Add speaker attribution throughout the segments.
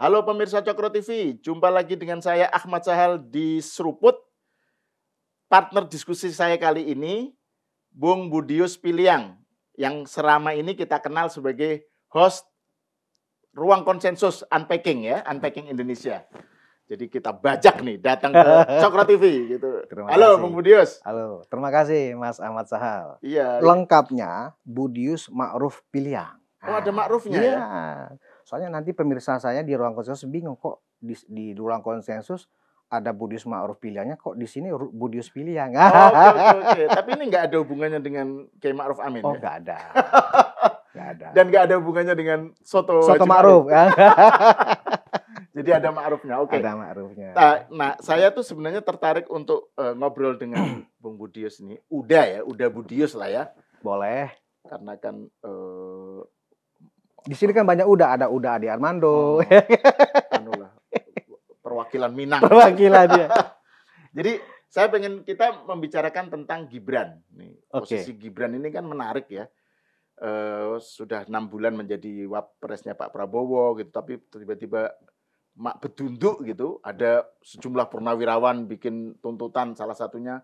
Speaker 1: Halo pemirsa Cokro TV, jumpa lagi dengan saya Ahmad Sahal di Seruput. Partner diskusi saya kali ini, Bung Budius Piliang, yang selama ini kita kenal sebagai host Ruang Konsensus Unpacking ya, Unpacking Indonesia. Jadi kita bajak nih datang ke Cokro TV gitu. Halo Bung Budius.
Speaker 2: Halo, terima kasih Mas Ahmad Sahal.
Speaker 1: Iya.
Speaker 2: Lengkapnya Budius Ma'ruf Piliang.
Speaker 1: Oh, ada Ma'rufnya
Speaker 2: iya.
Speaker 1: ya?
Speaker 2: Soalnya nanti pemirsa saya di Ruang Konsensus bingung kok di Ruang Konsensus ada Budius Ma'ruf Piliangnya, kok di sini Budius Piliang.
Speaker 1: Oke. Tapi ini nggak ada hubungannya dengan Kiai Ma'ruf Amin ya?
Speaker 2: Nggak ada. Nggak ada.
Speaker 1: Dan nggak ada hubungannya dengan Soto
Speaker 2: Ma'ruf.
Speaker 1: Jadi ada Ma'rufnya, oke.
Speaker 2: Ada Ma'rufnya.
Speaker 1: Nah, saya tuh sebenarnya tertarik untuk ngobrol dengan Bung Budius ini. Udah Budius lah ya.
Speaker 2: Boleh.
Speaker 1: Karena kan
Speaker 2: di sini kan banyak ada Adi Armando.
Speaker 1: Perwakilan Minang.
Speaker 2: Perwakilan dia.
Speaker 1: Jadi saya pengen kita membicarakan tentang Gibran. Nih, posisi Gibran ini kan menarik ya. Sudah 6 bulan menjadi wapresnya Pak Prabowo gitu, tapi tiba-tiba mak bedunduk gitu, ada sejumlah purnawirawan bikin tuntutan, salah satunya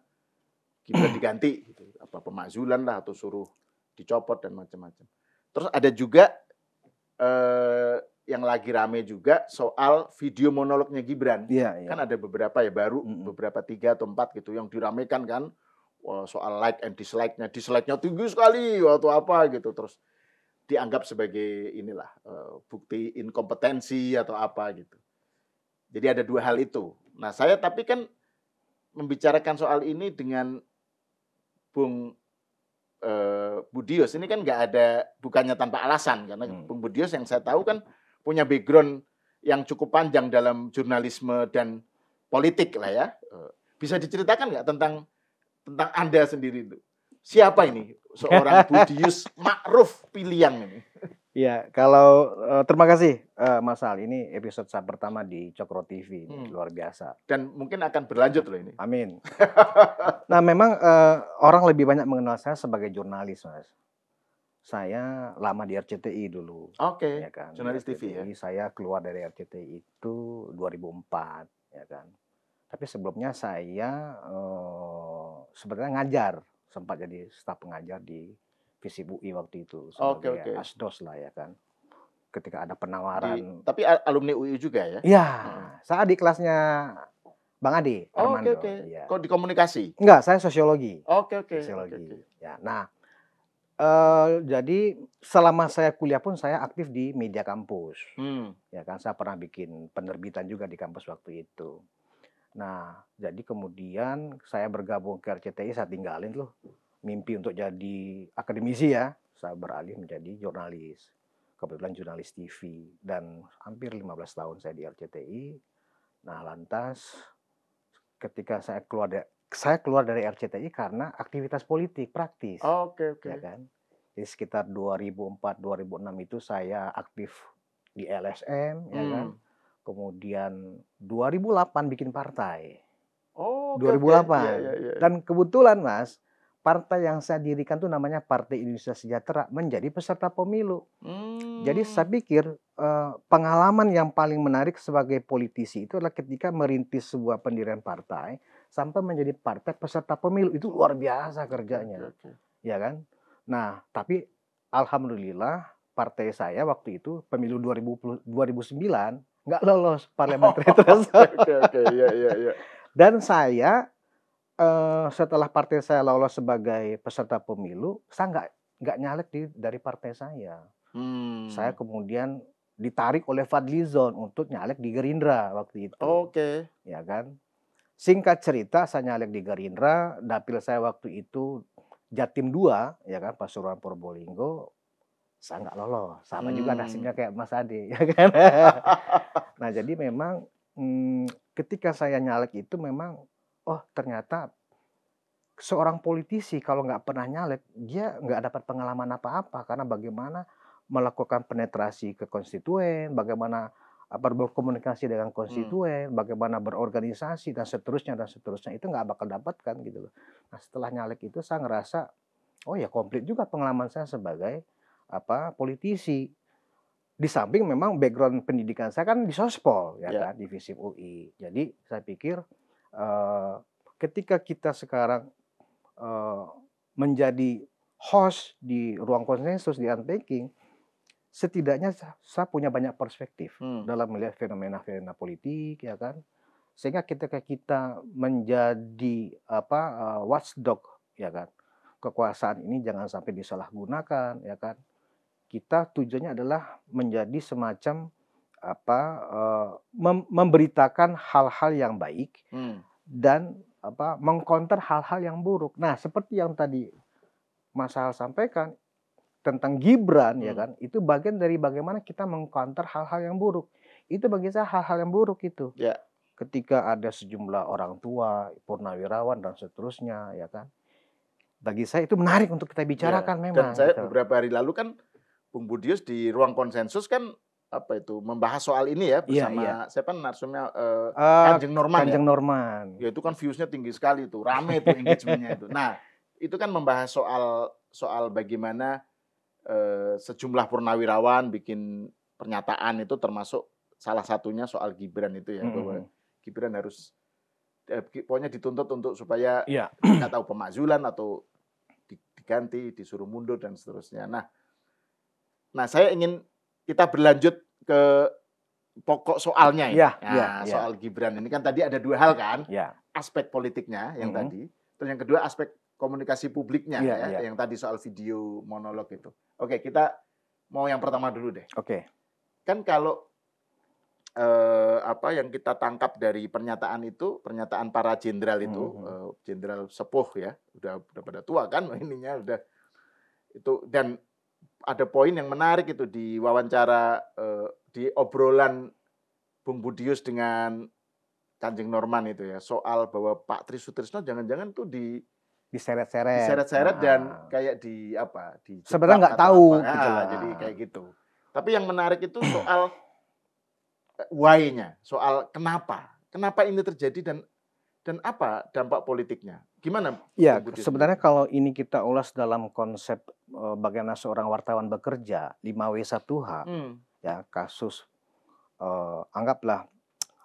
Speaker 1: Gibran diganti gitu, apa pemakzulan lah atau suruh dicopot dan macam-macam. Terus ada juga yang lagi rame juga soal video monolognya Gibran.
Speaker 2: Iya.
Speaker 1: Kan ada beberapa ya, baru beberapa 3 atau 4 gitu yang diramekan kan. Soal like and dislike-nya tinggi sekali atau apa gitu, terus dianggap sebagai inilah bukti inkompetensi atau apa gitu. Jadi ada 2 hal itu. Nah, saya tapi kan membicarakan soal ini dengan Bung Budius ini kan nggak ada, bukannya tanpa alasan, karena Bung Budius yang saya tahu kan punya background yang cukup panjang dalam jurnalisme dan politik lah ya. Bisa diceritakan nggak tentang Anda sendiri itu? Siapa ini seorang Budius Ma'ruf Piliang ini?
Speaker 2: Iya, kalau terima kasih Mas Al. Ini episode saya pertama di Cokro TV, ini luar biasa.
Speaker 1: Dan mungkin akan berlanjut loh ini.
Speaker 2: Amin. Nah, memang orang lebih banyak mengenal saya sebagai jurnalis, Mas. Saya lama di RCTI dulu.
Speaker 1: Oke.
Speaker 2: Ya kan?
Speaker 1: Jurnalis TV ya.
Speaker 2: Saya keluar dari RCTI itu 2004, ya kan. Tapi sebelumnya saya sebenarnya ngajar, sempat jadi staf pengajar di FISIP UI waktu itu sebagai asdos lah ya kan. Ketika ada penawaran.
Speaker 1: Tapi alumni UI juga ya?
Speaker 2: Iya, saya di kelasnya Bang Adi Armando.
Speaker 1: Ya. Kok di komunikasi?
Speaker 2: Enggak, saya sosiologi.
Speaker 1: Oke.
Speaker 2: Sosiologi. Ya, nah, jadi selama saya kuliah pun saya aktif di media kampus. Ya kan, saya pernah bikin penerbitan juga di kampus waktu itu. Nah, jadi kemudian saya bergabung ke RCTI, saya tinggalin loh mimpi untuk jadi akademisi ya. Saya beralih menjadi jurnalis. Kebetulan jurnalis TV. Dan hampir 15 tahun saya di RCTI. Nah, lantas ketika saya keluar dari RCTI karena aktivitas politik praktis.
Speaker 1: Oke.
Speaker 2: Ya kan? Jadi sekitar 2004-2006 itu saya aktif di LSM, ya kan? Kemudian 2008 bikin partai. 2008.
Speaker 1: Iya. Dan
Speaker 2: kebetulan Mas, partai yang saya dirikan tuh namanya Partai Indonesia Sejahtera, menjadi peserta pemilu. Jadi saya pikir pengalaman yang paling menarik sebagai politisi itu adalah ketika merintis sebuah pendirian partai sampai menjadi partai peserta pemilu. Itu luar biasa kerjanya. Ya kan? Nah, tapi alhamdulillah partai saya waktu itu pemilu 2009 nggak lolos parliamentary threshold.
Speaker 1: Iya.
Speaker 2: Dan saya setelah partai saya lolos sebagai peserta pemilu, saya nggak nyalek dari partai saya. Saya kemudian ditarik oleh Fadlizon untuk nyalek di Gerindra waktu itu. Ya kan. Singkat cerita, saya nyalek di Gerindra. Dapil saya waktu itu Jatim 2, ya kan, Pasuruan Probolinggo. Saya nggak lolos. Sama juga nasibnya kayak Mas Ade, ya kan. Nah, jadi memang ketika saya nyalek itu memang, ternyata seorang politisi kalau nggak pernah nyalek, dia nggak dapat pengalaman apa-apa. Karena bagaimana melakukan penetrasi ke konstituen, bagaimana berkomunikasi dengan konstituen, bagaimana berorganisasi dan seterusnya itu nggak bakal dapatkan gitu loh. Nah, setelah nyalek itu saya ngerasa komplit juga pengalaman saya sebagai politisi. Di samping memang background pendidikan saya kan di Sospol, ya
Speaker 1: Ya.
Speaker 2: kan, di FISIP UI. Jadi saya pikir ketika kita sekarang menjadi host di ruang konsensus di Unpacking, setidaknya saya punya banyak perspektif dalam melihat fenomena-fenomena politik, ya kan. Sehingga ketika kita menjadi watchdog, ya kan, kekuasaan ini jangan sampai disalahgunakan, ya kan. Kita tujuannya adalah menjadi semacam memberitakan hal-hal yang baik dan mengcounter hal-hal yang buruk. Nah, seperti yang tadi Mas Hal sampaikan tentang Gibran, ya kan, itu bagian dari bagaimana kita mengcounter hal-hal yang buruk. Itu bagi saya hal-hal yang buruk itu.
Speaker 1: Ya.
Speaker 2: Ketika ada sejumlah orang tua, purnawirawan dan seterusnya, ya kan. Bagi saya itu menarik untuk kita bicarakan memang.
Speaker 1: Dan saya
Speaker 2: gitu.
Speaker 1: beberapa hari lalu kan Bung Budius di ruang konsensus kan membahas soal ini ya bersama siapa narsumnya Kanjeng Norman.
Speaker 2: Kanjeng Norman.
Speaker 1: Ya itu kan views-nya tinggi sekali tuh, rame tuh engagement-nya itu. Nah, itu kan membahas soal bagaimana sejumlah purnawirawan bikin pernyataan itu termasuk salah satunya soal Gibran itu ya, bahwa Gibran harus pokoknya dituntut untuk supaya nggak tahu pemakzulan atau diganti, disuruh mundur dan seterusnya. Nah, saya ingin kita berlanjut ke pokok soalnya ya. Soal Gibran ini kan tadi ada dua hal kan, aspek politiknya yang tadi, terus yang kedua aspek komunikasi publiknya yang tadi soal video monolog itu. Oke, kita mau yang pertama dulu deh.
Speaker 2: Oke.
Speaker 1: Kan kalau yang kita tangkap dari pernyataan para jenderal itu, jenderal sepuh ya, udah pada tua kan ininya udah itu, dan ada poin yang menarik itu di wawancara di obrolan Bung Budius dengan Kanjeng Norman itu ya, soal bahwa Pak Tri Sutrisno jangan-jangan tuh diseret-seret dan kayak
Speaker 2: sebenarnya nggak tahu gitu lah.
Speaker 1: Jadi kayak gitu. Tapi yang menarik itu soal why-nya, soal kenapa ini terjadi dan apa dampak politiknya. Gimana?
Speaker 2: Ya, sebenarnya kalau ini kita ulas dalam konsep bagaimana seorang wartawan bekerja, 5W1H, ya kasus anggaplah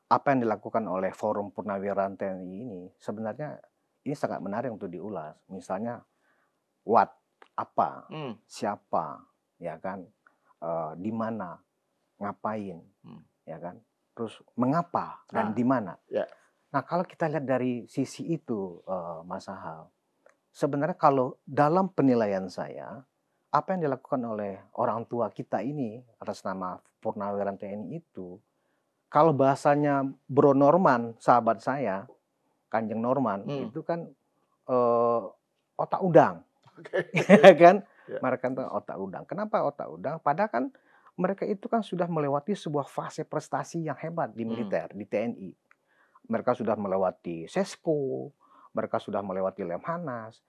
Speaker 2: apa yang dilakukan oleh Forum Purnawirawan TNI ini, sebenarnya ini sangat menarik untuk diulas. Misalnya, what, apa, siapa, ya kan, di mana, ngapain, ya kan, terus mengapa dan di mana.
Speaker 1: Ya.
Speaker 2: Nah, kalau kita lihat dari sisi itu, Mas Hal, sebenarnya kalau dalam penilaian saya, apa yang dilakukan oleh orang tua kita ini atas nama Purnawirawan TNI itu, kalau bahasanya Bro Norman, sahabat saya, Kanjeng Norman, itu kan otak udang. Kan?
Speaker 1: Ya.
Speaker 2: Mereka kan otak udang. Kenapa otak udang? Padahal kan mereka itu kan sudah melewati sebuah fase prestasi yang hebat di militer, di TNI. Mereka sudah melewati Sesko, mereka sudah melewati Lemhanas.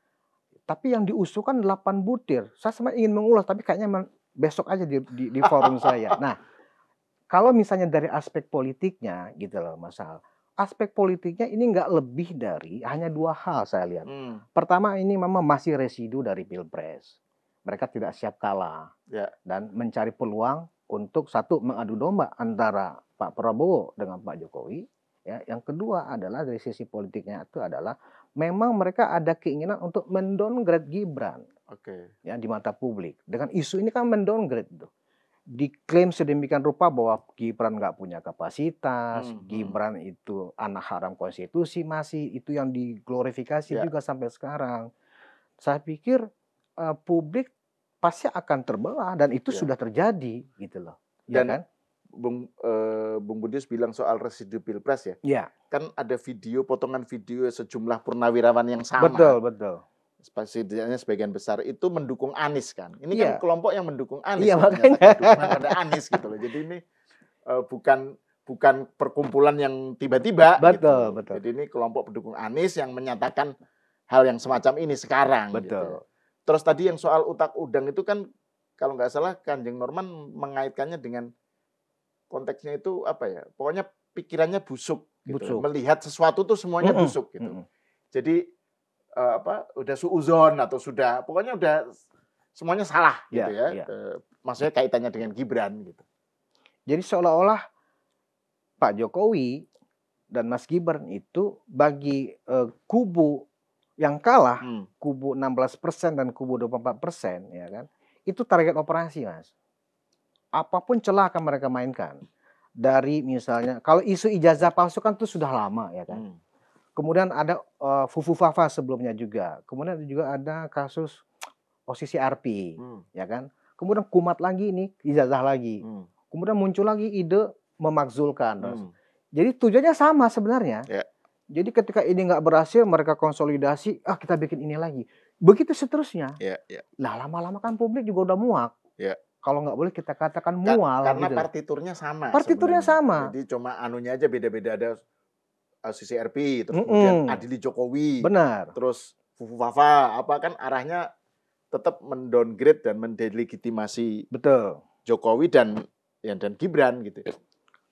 Speaker 2: Tapi yang diusulkan 8 butir. Saya sebenarnya ingin mengulas, tapi kayaknya besok aja di forum saya. Nah, kalau misalnya dari aspek politiknya, gitu loh Mas Hal. Aspek politiknya ini nggak lebih dari hanya 2 hal saya lihat. Pertama, ini memang masih residu dari Pilpres. Mereka tidak siap kalah. Dan mencari peluang untuk satu, mengadu domba antara Pak Prabowo dengan Pak Jokowi. Ya, yang kedua adalah dari sisi politiknya itu adalah memang mereka ada keinginan untuk mendowngrade Gibran, ya di mata publik. Dengan isu ini kan mendowngrade itu, diklaim sedemikian rupa bahwa Gibran nggak punya kapasitas, Gibran itu anak haram konstitusi masih, itu yang diglorifikasi juga sampai sekarang. Saya pikir publik pasti akan terbelah dan itu sudah terjadi gitu loh, ya kan?
Speaker 1: Bung Budius bilang soal residu Pilpres ya.
Speaker 2: Iya.
Speaker 1: Kan ada potongan video sejumlah purnawirawan yang sama.
Speaker 2: Betul.
Speaker 1: Setidaknya sebagian besar itu mendukung Anies kan. Ini kan kelompok yang mendukung Anies.
Speaker 2: Iya, makanya.
Speaker 1: Dukungan pada Anies gitu loh. Jadi ini bukan perkumpulan yang tiba-tiba.
Speaker 2: Betul.
Speaker 1: Jadi ini kelompok pendukung Anies yang menyatakan hal yang semacam ini sekarang.
Speaker 2: Betul.
Speaker 1: Gitu. Terus tadi yang soal utak udang itu kan kalau nggak salah Kanjeng Norman mengaitkannya dengan konteksnya itu apa ya? Pokoknya pikirannya busuk. Gitu. Melihat sesuatu tuh semuanya busuk gitu. Jadi udah suuzon atau pokoknya udah semuanya salah gitu ya. Maksudnya kaitannya dengan Gibran gitu.
Speaker 2: Jadi seolah-olah Pak Jokowi dan Mas Gibran itu bagi kubu yang kalah, kubu 16% dan kubu 24%, ya kan, itu target operasi, Mas. Apapun celah akan mereka mainkan. Dari misalnya, kalau isu ijazah palsu kan itu sudah lama, ya kan. Kemudian ada Fufu Fafa sebelumnya juga. Kemudian juga ada kasus OCCRP, ya kan. Kemudian kumat lagi ini ijazah lagi. Kemudian muncul lagi ide memakzulkan. Jadi tujuannya sama sebenarnya.
Speaker 1: Yeah.
Speaker 2: Jadi ketika ini nggak berhasil, mereka konsolidasi, kita bikin ini lagi. Begitu seterusnya. Nah, lama-lama kan publik juga udah muak. Kalau nggak boleh kita katakan mual.
Speaker 1: Karena
Speaker 2: gitu.
Speaker 1: partiturnya sama.
Speaker 2: Partiturnya sama.
Speaker 1: Jadi cuma anunya aja beda-beda. Ada CCRP, terus kemudian Adili Jokowi.
Speaker 2: Benar.
Speaker 1: Terus Fufu Fafa. Apa kan arahnya tetap mendowngrade dan mendelegitimasi Jokowi dan Gibran gitu.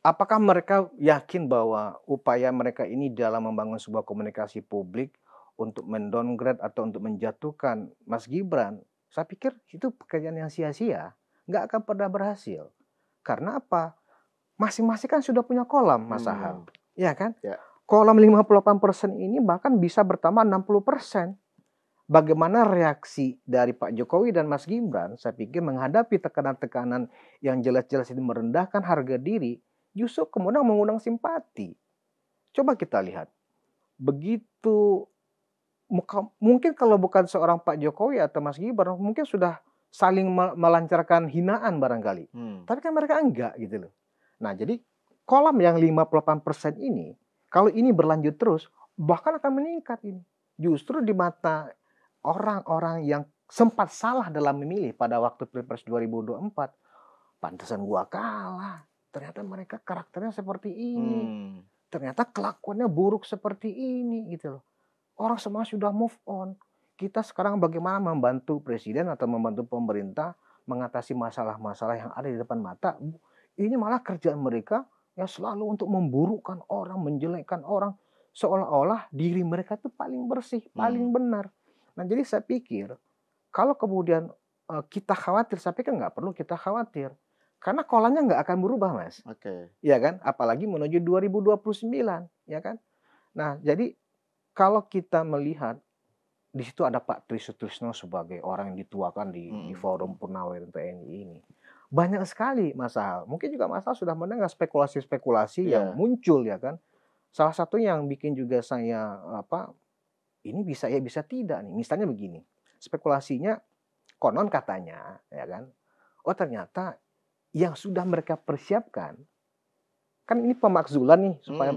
Speaker 2: Apakah mereka yakin bahwa upaya mereka ini dalam membangun sebuah komunikasi publik untuk mendowngrade atau untuk menjatuhkan Mas Gibran? Saya pikir itu pekerjaan yang sia-sia, nggak akan pernah berhasil. Karena apa? Masing-masing kan sudah punya kolam, Mas Aham. Ya kan?
Speaker 1: Ya.
Speaker 2: Kolam 58% ini bahkan bisa bertambah 60%. Bagaimana reaksi dari Pak Jokowi dan Mas Gibran, saya pikir menghadapi tekanan-tekanan yang jelas-jelas ini merendahkan harga diri, justru kemudian mengundang simpati. Coba kita lihat. Begitu, mungkin kalau bukan seorang Pak Jokowi atau Mas Gibran, mungkin sudah saling melancarkan hinaan barangkali. Tapi kan mereka enggak gitu loh. Nah, jadi kolam yang 58% ini, kalau ini berlanjut terus, bahkan akan meningkat ini. Justru di mata orang-orang yang sempat salah dalam memilih pada waktu Pilpres 2024, pantesan gua kalah. Ternyata mereka karakternya seperti ini. Ternyata kelakuannya buruk seperti ini gitu loh. Orang semua sudah move on. Kita sekarang bagaimana membantu presiden atau membantu pemerintah mengatasi masalah-masalah yang ada di depan mata. Ini malah kerjaan mereka yang selalu untuk memburukkan orang, menjelekkan orang. Seolah-olah diri mereka itu paling bersih, paling benar. Nah, jadi saya pikir kalau kemudian kita khawatir, saya pikir nggak perlu kita khawatir. Karena kolamnya nggak akan berubah, Mas. Ya kan? Apalagi menuju 2029, ya kan? Nah, jadi kalau kita melihat di situ ada Pak Tri Sutrisno sebagai orang yang dituakan di forum Purnawirawan TNI ini. Banyak sekali Mas. Mungkin juga Mas sudah mendengar spekulasi-spekulasi yang muncul, ya kan? Salah satu yang bikin juga saya ini bisa ya bisa tidak nih. Misalnya begini. Spekulasinya konon katanya, ya kan? Oh, ternyata yang sudah mereka persiapkan kan ini pemakzulan nih supaya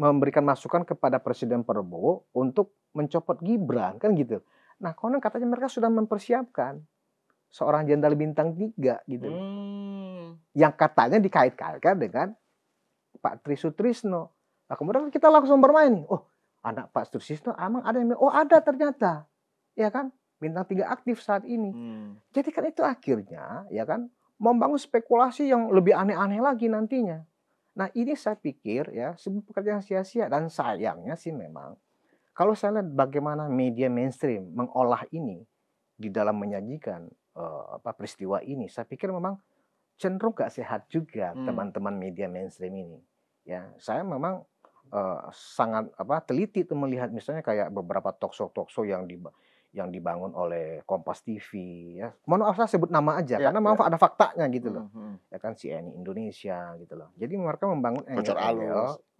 Speaker 2: memberikan masukan kepada Presiden Prabowo untuk mencopot Gibran kan gitu. Nah, konon katanya mereka sudah mempersiapkan seorang jenderal bintang 3 gitu. Yang katanya dikait-kaitkan dengan Pak Tri Sutrisno. Nah, kemudian kita langsung bermain nih. Oh, anak Pak Tri Sutrisno emang ada yang ada ternyata. Ya kan? Bintang 3 aktif saat ini. Jadi kan itu akhirnya ya kan membangun spekulasi yang lebih aneh-aneh lagi nantinya. Nah, ini saya pikir ya sebuah pekerjaan sia-sia dan sayangnya sih memang kalau saya lihat bagaimana media mainstream mengolah ini di dalam menyajikan peristiwa ini, saya pikir memang cenderung gak sehat juga teman-teman media mainstream ini. Ya, saya memang sangat teliti tuh melihat misalnya kayak beberapa talkshow yang dibangun oleh Kompas TV, ya. Mohon maaf saya sebut nama aja karena memang ada faktanya gitu loh. Ya kan CNN Indonesia gitu loh. Jadi mereka membangun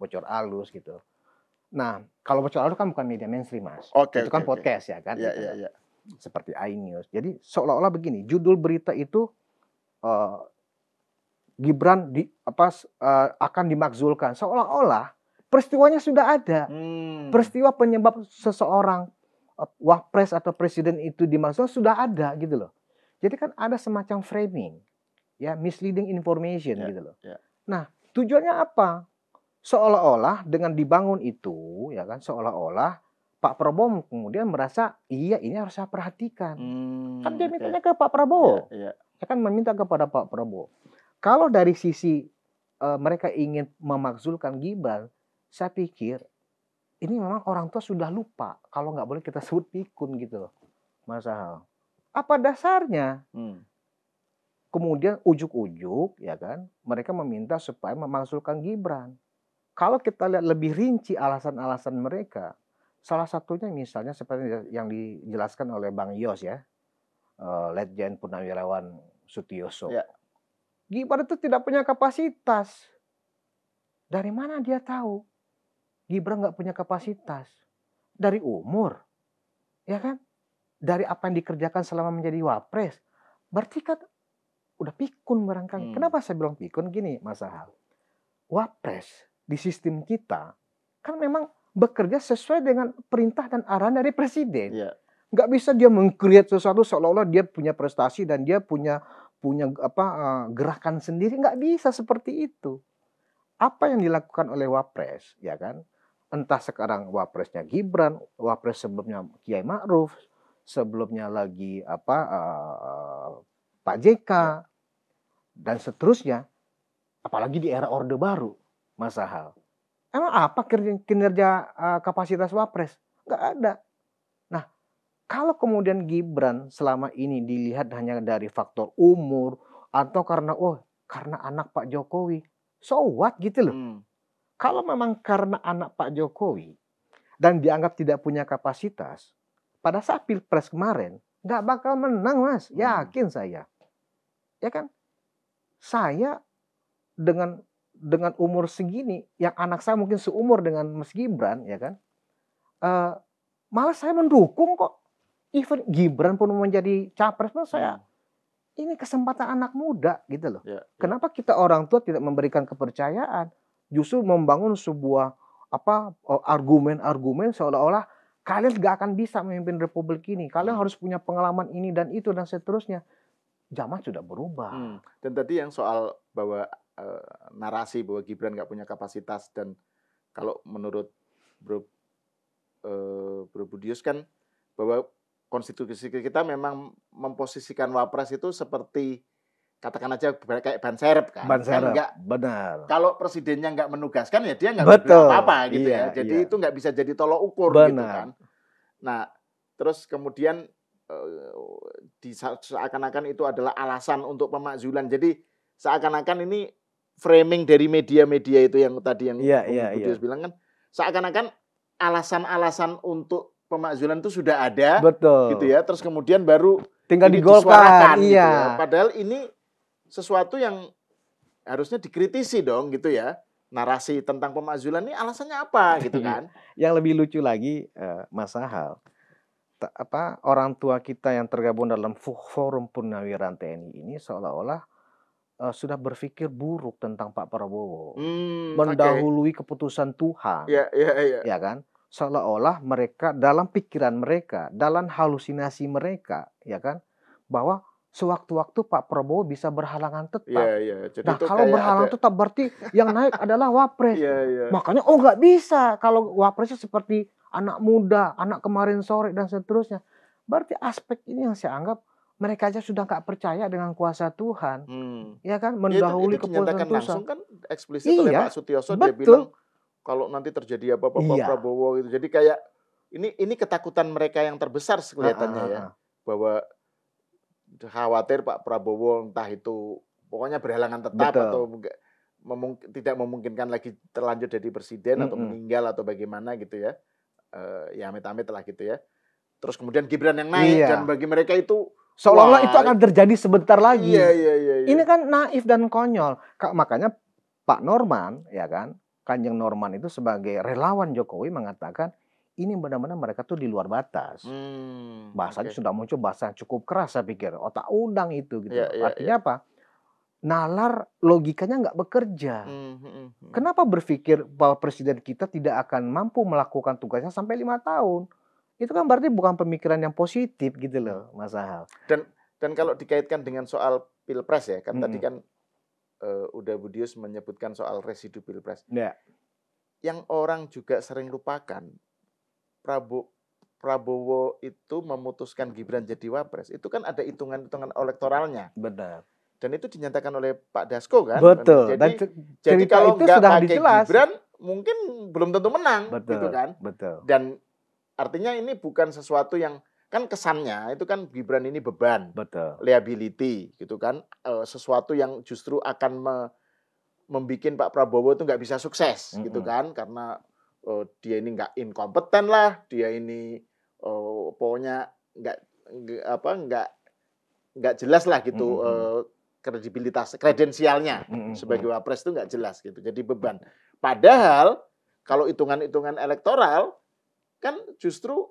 Speaker 2: bocor alus gitu. Nah, kalau bocor alus kan bukan media mainstream, Mas. Itu kan podcast ya kan. Gitu. Seperti iNews. Jadi seolah-olah begini, judul berita itu Gibran akan dimakzulkan. Seolah-olah peristiwanya sudah ada. Peristiwa penyebab seseorang wapres atau presiden itu dimaksud sudah ada gitu loh. Jadi kan ada semacam framing, ya misleading information gitu loh. Nah, tujuannya apa? Seolah-olah dengan dibangun itu, ya kan, seolah-olah Pak Prabowo kemudian merasa iya ini harus saya perhatikan. Kan dia mintanya ke Pak Prabowo, ya kan meminta kepada Pak Prabowo. Kalau dari sisi mereka ingin memakzulkan Gibran, saya pikir ini memang orang tua sudah lupa kalau nggak boleh kita sebut pikun gitu loh, Mas Ahal. Apa dasarnya? kemudian ujuk-ujuk ya kan mereka meminta supaya memasukkan Gibran. Kalau kita lihat lebih rinci alasan-alasan mereka, salah satunya misalnya seperti yang dijelaskan oleh Bang Yos ya, Letjen Purnawirawan Sutioso.
Speaker 1: Ya.
Speaker 2: Gibran itu tidak punya kapasitas. Dari mana dia tahu? Gibran nggak punya kapasitas. Dari umur, ya kan? Dari apa yang dikerjakan selama menjadi wapres. Berarti kan udah pikun barangkali. Kenapa saya bilang pikun? Gini, Mas Ahal. Wapres di sistem kita kan memang bekerja sesuai dengan perintah dan arahan dari presiden.
Speaker 1: Ya.
Speaker 2: Nggak bisa dia meng-create sesuatu seolah-olah dia punya prestasi dan dia punya gerakan sendiri. Nggak bisa seperti itu. Apa yang dilakukan oleh wapres, ya kan? Entah sekarang wapresnya Gibran, wapres sebelumnya Kiai Ma'ruf, sebelumnya lagi Pak JK dan seterusnya, apalagi di era Orde Baru, Mas Ahal. Emang apa kinerja kapasitas wapres? Nggak ada. Nah, kalau kemudian Gibran selama ini dilihat hanya dari faktor umur atau karena anak Pak Jokowi, so what gitu loh. Kalau memang karena anak Pak Jokowi dan dianggap tidak punya kapasitas, pada saat Pilpres kemarin nggak bakal menang, Mas. Yakin saya. Ya kan? Saya dengan umur segini, yang anak saya mungkin seumur dengan Mas Gibran, ya kan? Malah saya mendukung kok. Even Gibran pun menjadi capres pun saya ini kesempatan anak muda gitu loh.
Speaker 1: Ya.
Speaker 2: Kenapa kita orang tua tidak memberikan kepercayaan? Justru membangun sebuah argumen-argumen seolah-olah kalian gak akan bisa memimpin republik ini. Kalian harus punya pengalaman ini dan itu dan seterusnya. Zaman sudah berubah.
Speaker 1: Dan tadi yang soal bahwa narasi bahwa Gibran gak punya kapasitas, dan kalau menurut Bro Budius kan bahwa konstitusi kita memang memposisikan wapres itu seperti katakan aja kayak ban serep kan.
Speaker 2: Ban serep,
Speaker 1: kan
Speaker 2: benar.
Speaker 1: Kalau presidennya nggak menugaskan ya dia nggak bilang apa-apa gitu
Speaker 2: ya.
Speaker 1: Jadi itu nggak bisa jadi tolok ukur gitu kan. Nah, terus kemudian seakan-akan itu adalah alasan untuk pemakzulan. Jadi seakan-akan ini framing dari media-media itu yang tadi yang Budius bilang kan, seakan-akan alasan-alasan untuk pemakzulan itu sudah ada, gitu ya. Terus kemudian baru
Speaker 2: tinggal digolkan,
Speaker 1: gitu ya. Padahal ini sesuatu yang harusnya dikritisi dong gitu ya. Narasi tentang pemakzulan ini alasannya apa gitu kan.
Speaker 2: Yang lebih lucu lagi Mas Ahal, orang tua kita yang tergabung dalam Forum Purnawirawan TNI ini seolah-olah sudah berpikir buruk tentang Pak Prabowo. Mendahului keputusan Tuhan. Ya kan? Seolah-olah mereka dalam pikiran mereka, dalam halusinasi mereka, ya kan, bahwa sewaktu-waktu Pak Prabowo bisa berhalangan tetap.
Speaker 1: Jadi
Speaker 2: nah, kalau berhalangan tetap berarti yang naik adalah wapres. Makanya nggak bisa kalau wapresnya seperti anak muda, anak kemarin sore dan seterusnya. Berarti aspek ini yang saya anggap mereka aja sudah nggak percaya dengan kuasa Tuhan, ya kan, mendahului keputusan Tuhan.
Speaker 1: Langsung kan eksplisit oleh Pak Sutioso, dia bilang kalau nanti terjadi apa-apa Pak Prabowo gitu. Jadi kayak ini ketakutan mereka yang terbesar kelihatannya ya, bahwa khawatir Pak Prabowo entah itu pokoknya berhalangan tetap atau tidak memungkinkan lagi terlanjut jadi presiden atau meninggal atau bagaimana gitu ya. Ya amit-amit lah gitu ya. Terus kemudian Gibran yang naik dan bagi mereka itu
Speaker 2: seolah-olah itu akan terjadi sebentar lagi.
Speaker 1: Ini
Speaker 2: kan naif dan konyol. Makanya Pak Norman, ya kan, Kanjeng Norman itu sebagai relawan Jokowi mengatakan ini benar-benar mereka tuh di luar batas. Bahasanya sudah muncul bahasa yang cukup keras, saya pikir otak undang itu gitu. Artinya apa? Nalar logikanya nggak bekerja. Kenapa berpikir bahwa presiden kita tidak akan mampu melakukan tugasnya sampai 5 tahun? Itu kan berarti bukan pemikiran yang positif gitu loh, Mas Ahal.
Speaker 1: Dan kalau dikaitkan dengan soal Pilpres ya, kan tadi kan udah Budius menyebutkan soal residu Pilpres. Yang orang juga sering lupakan, Prabowo itu memutuskan Gibran jadi wapres, itu kan ada hitungan-hitungan elektoralnya.
Speaker 2: Benar.
Speaker 1: Dan itu dinyatakan oleh Pak Dasko kan.
Speaker 2: Betul.
Speaker 1: Jadi kalau nggak pakai Gibran, mungkin belum tentu menang,
Speaker 2: betul,
Speaker 1: gitu kan.
Speaker 2: Betul.
Speaker 1: Dan artinya ini bukan sesuatu yang kan kesannya itu kan Gibran ini beban,
Speaker 2: Betul.
Speaker 1: liability gitu kan, sesuatu yang justru akan membikin Pak Prabowo itu nggak bisa sukses gitu kan, karena dia ini nggak inkompeten lah, dia ini pokoknya nggak jelas lah gitu, kredensialnya sebagai wapres itu nggak jelas gitu, jadi beban. Padahal kalau hitungan-hitungan elektoral kan justru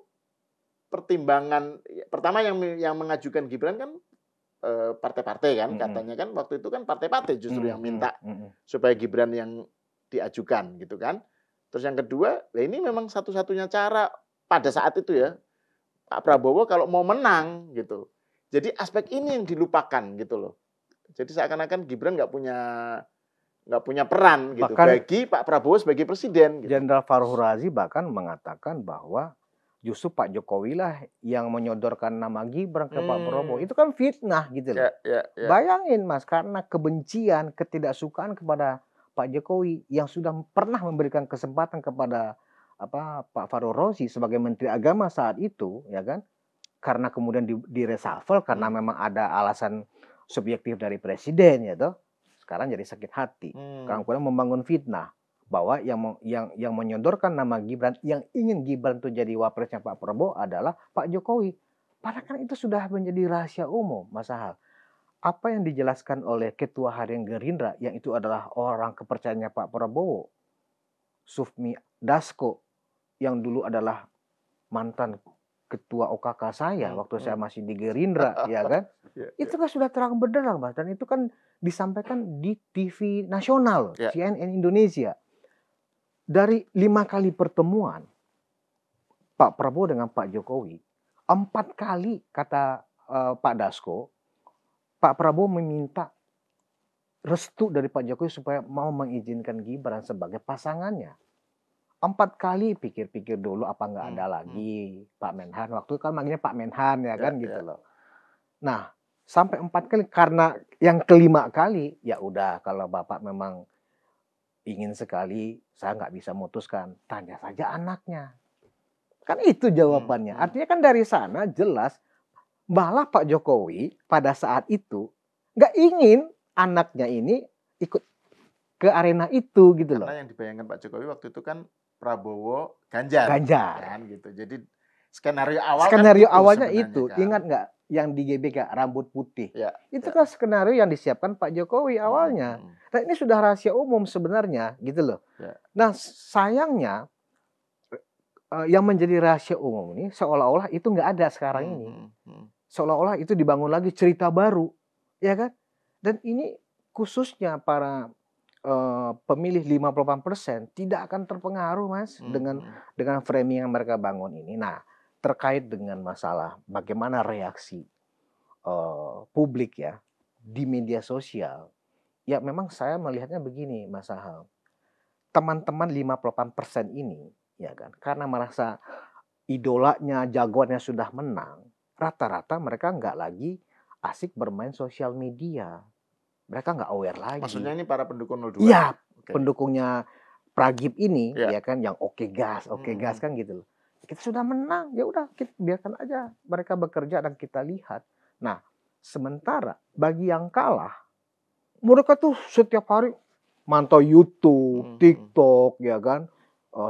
Speaker 1: pertimbangan pertama yang mengajukan Gibran kan partai-partai kan, katanya kan waktu itu kan partai-partai justru yang minta supaya Gibran yang diajukan gitu kan. Terus yang kedua, ya ini memang satu-satunya cara pada saat itu ya Pak Prabowo kalau mau menang gitu. Jadi aspek ini yang dilupakan gitu loh. Jadi seakan-akan Gibran nggak punya peran gitu
Speaker 2: Bahkan
Speaker 1: bagi Pak Prabowo sebagai presiden. Gitu.
Speaker 2: Jenderal Faruk Razi bahkan mengatakan bahwa justru Pak Jokowi lah yang menyodorkan nama Gibran ke Pak Prabowo. Itu kan fitnah gitu loh.
Speaker 1: Ya.
Speaker 2: Bayangin Mas, karena kebencian, ketidaksukaan kepada Pak Jokowi yang sudah pernah memberikan kesempatan kepada Pak Faruk Razi sebagai Menteri Agama saat itu, ya kan? Karena kemudian di reshuffle karena memang ada alasan subjektif dari presiden ya toh. Sekarang jadi sakit hati. Karena kemudian membangun fitnah bahwa yang menyodorkan nama Gibran, yang ingin Gibran itu jadi wapresnya Pak Prabowo adalah Pak Jokowi. Padahal kan itu sudah menjadi rahasia umum, Mas Ahal. Apa yang dijelaskan oleh Ketua Harian Gerindra, yang itu adalah orang kepercayaannya Pak Prabowo, Sufmi Dasko, yang dulu adalah mantan Ketua OKK saya waktu saya masih di Gerindra, ya kan? Itu kan sudah terang benderang, Mas. Dan itu kan disampaikan di TV nasional, CNN Indonesia. Dari 5 kali pertemuan Pak Prabowo dengan Pak Jokowi, 4 kali kata Pak Dasko, Pak Prabowo meminta restu dari Pak Jokowi supaya mau mengizinkan Gibran sebagai pasangannya. 4 kali pikir-pikir dulu apa nggak ada lagi Pak Menhan. Waktu itu kan manggilnya Pak Menhan ya kan gitu loh. Nah, sampai 4 kali karena yang kelima kali ya udah kalau Bapak memang ingin sekali, saya nggak bisa memutuskan. Tanya saja anaknya. Kan itu jawabannya. Artinya kan dari sana jelas malah Pak Jokowi pada saat itu nggak ingin anaknya ini ikut ke arena itu gitu loh.
Speaker 1: Karena yang dibayangkan Pak Jokowi waktu itu kan Prabowo Ganjar. Kan, gitu. Jadi skenario
Speaker 2: awalnya itu. Kan? Ingat nggak yang di GBK rambut putih? Itu kan skenario yang disiapkan Pak Jokowi awalnya. Nah, ini sudah rahasia umum sebenarnya gitu loh. Nah, sayangnya yang menjadi rahasia umum ini seolah-olah itu nggak ada sekarang ini. Seolah-olah itu dibangun lagi cerita baru, ya kan? Dan ini khususnya para pemilih 58% tidak akan terpengaruh, Mas, dengan framing yang mereka bangun ini. Nah, terkait dengan masalah bagaimana reaksi publik ya di media sosial, ya memang saya melihatnya begini, Mas Ahal. Teman-teman 58% ini, ya kan, karena merasa idolanya, jagoannya sudah menang, rata-rata mereka nggak lagi asik bermain sosial media. Mereka nggak aware lagi.
Speaker 1: Maksudnya ini para pendukung 02?
Speaker 2: Iya, pendukungnya Pragib ini, ya kan, yang oke gas kan gitu loh. Kita sudah menang, ya udah kita biarkan aja mereka bekerja dan kita lihat. Nah, sementara bagi yang kalah, mereka tuh setiap hari mantau YouTube, TikTok, ya kan,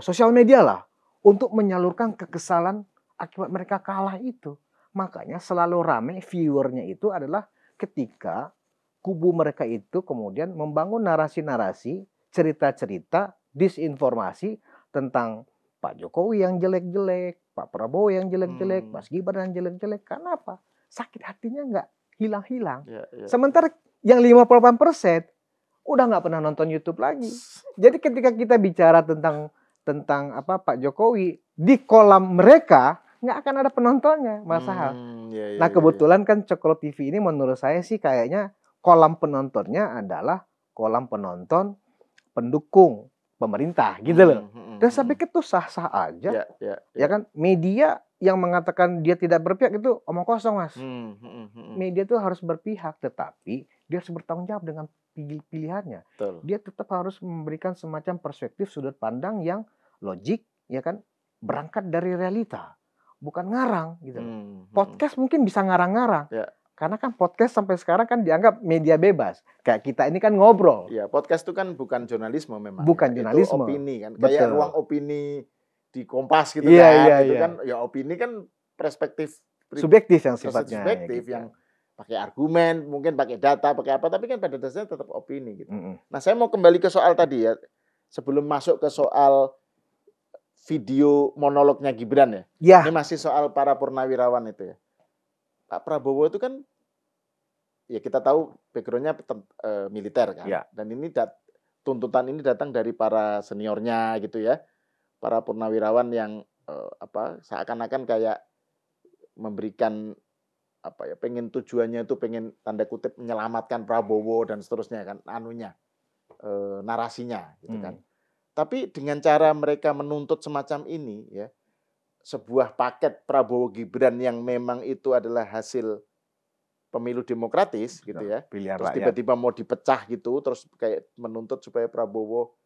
Speaker 2: sosial media lah, untuk menyalurkan kekesalan akibat mereka kalah itu. Makanya selalu ramai viewernya itu adalah ketika kubu mereka itu kemudian membangun narasi-narasi, cerita-cerita, disinformasi tentang Pak Jokowi yang jelek-jelek, Pak Prabowo yang jelek-jelek, Mas Gibran yang jelek-jelek. Karena apa? Sakit hatinya nggak hilang-hilang. Sementara yang 58% udah nggak pernah nonton YouTube lagi. Jadi ketika kita bicara tentang Pak Jokowi di kolam mereka nggak akan ada penontonnya, Mas Ahal. Nah kebetulan kan Cokro TV ini menurut saya sih kayaknya kolam penontonnya adalah kolam penonton pendukung pemerintah gitu loh. Dan saya pikir itu sah-sah aja. Ya kan, media yang mengatakan dia tidak berpihak itu omong kosong, Mas. Media itu harus berpihak, tetapi dia harus bertanggung jawab dengan pilihannya. Dia tetap harus memberikan semacam perspektif sudut pandang yang logik, ya kan, berangkat dari realita. bukan ngarang gitu.
Speaker 1: Hmm.
Speaker 2: Podcast mungkin bisa ngarang-ngarang.
Speaker 1: Ya.
Speaker 2: Karena kan podcast sampai sekarang kan dianggap media bebas. Kayak kita ini kan ngobrol.
Speaker 1: Ya, podcast itu kan bukan jurnalisme memang.
Speaker 2: Bukan
Speaker 1: ya.
Speaker 2: jurnalisme.
Speaker 1: Itu opini kan.
Speaker 2: Betul.
Speaker 1: Kayak ruang opini di Kompas gitu
Speaker 2: Iya,
Speaker 1: kan.
Speaker 2: iya,
Speaker 1: Itu
Speaker 2: iya.
Speaker 1: kan ya opini kan perspektif
Speaker 2: subjektif yang sifatnya.
Speaker 1: Subjektif
Speaker 2: gitu.
Speaker 1: yang pakai argumen, mungkin pakai data, pakai apa, tapi kan pada dasarnya tetap opini gitu. Nah, saya mau kembali ke soal tadi ya. Sebelum masuk ke soal video monolognya Gibran ya.
Speaker 2: Ya.
Speaker 1: Ini masih soal para purnawirawan itu ya. Pak Prabowo itu kan ya kita tahu background-nya militer kan.
Speaker 2: Ya.
Speaker 1: Dan ini tuntutan ini datang dari para seniornya gitu ya. Para purnawirawan yang seakan-akan kayak memberikan pengen tujuannya itu pengen tanda kutip menyelamatkan Prabowo dan seterusnya kan narasinya gitu kan. Tapi dengan cara mereka menuntut semacam ini ya, sebuah paket Prabowo Gibran yang memang itu adalah hasil pemilu demokratis gitu ya.
Speaker 2: Pilihan
Speaker 1: terus tiba-tiba mau dipecah gitu, terus kayak menuntut supaya Prabowo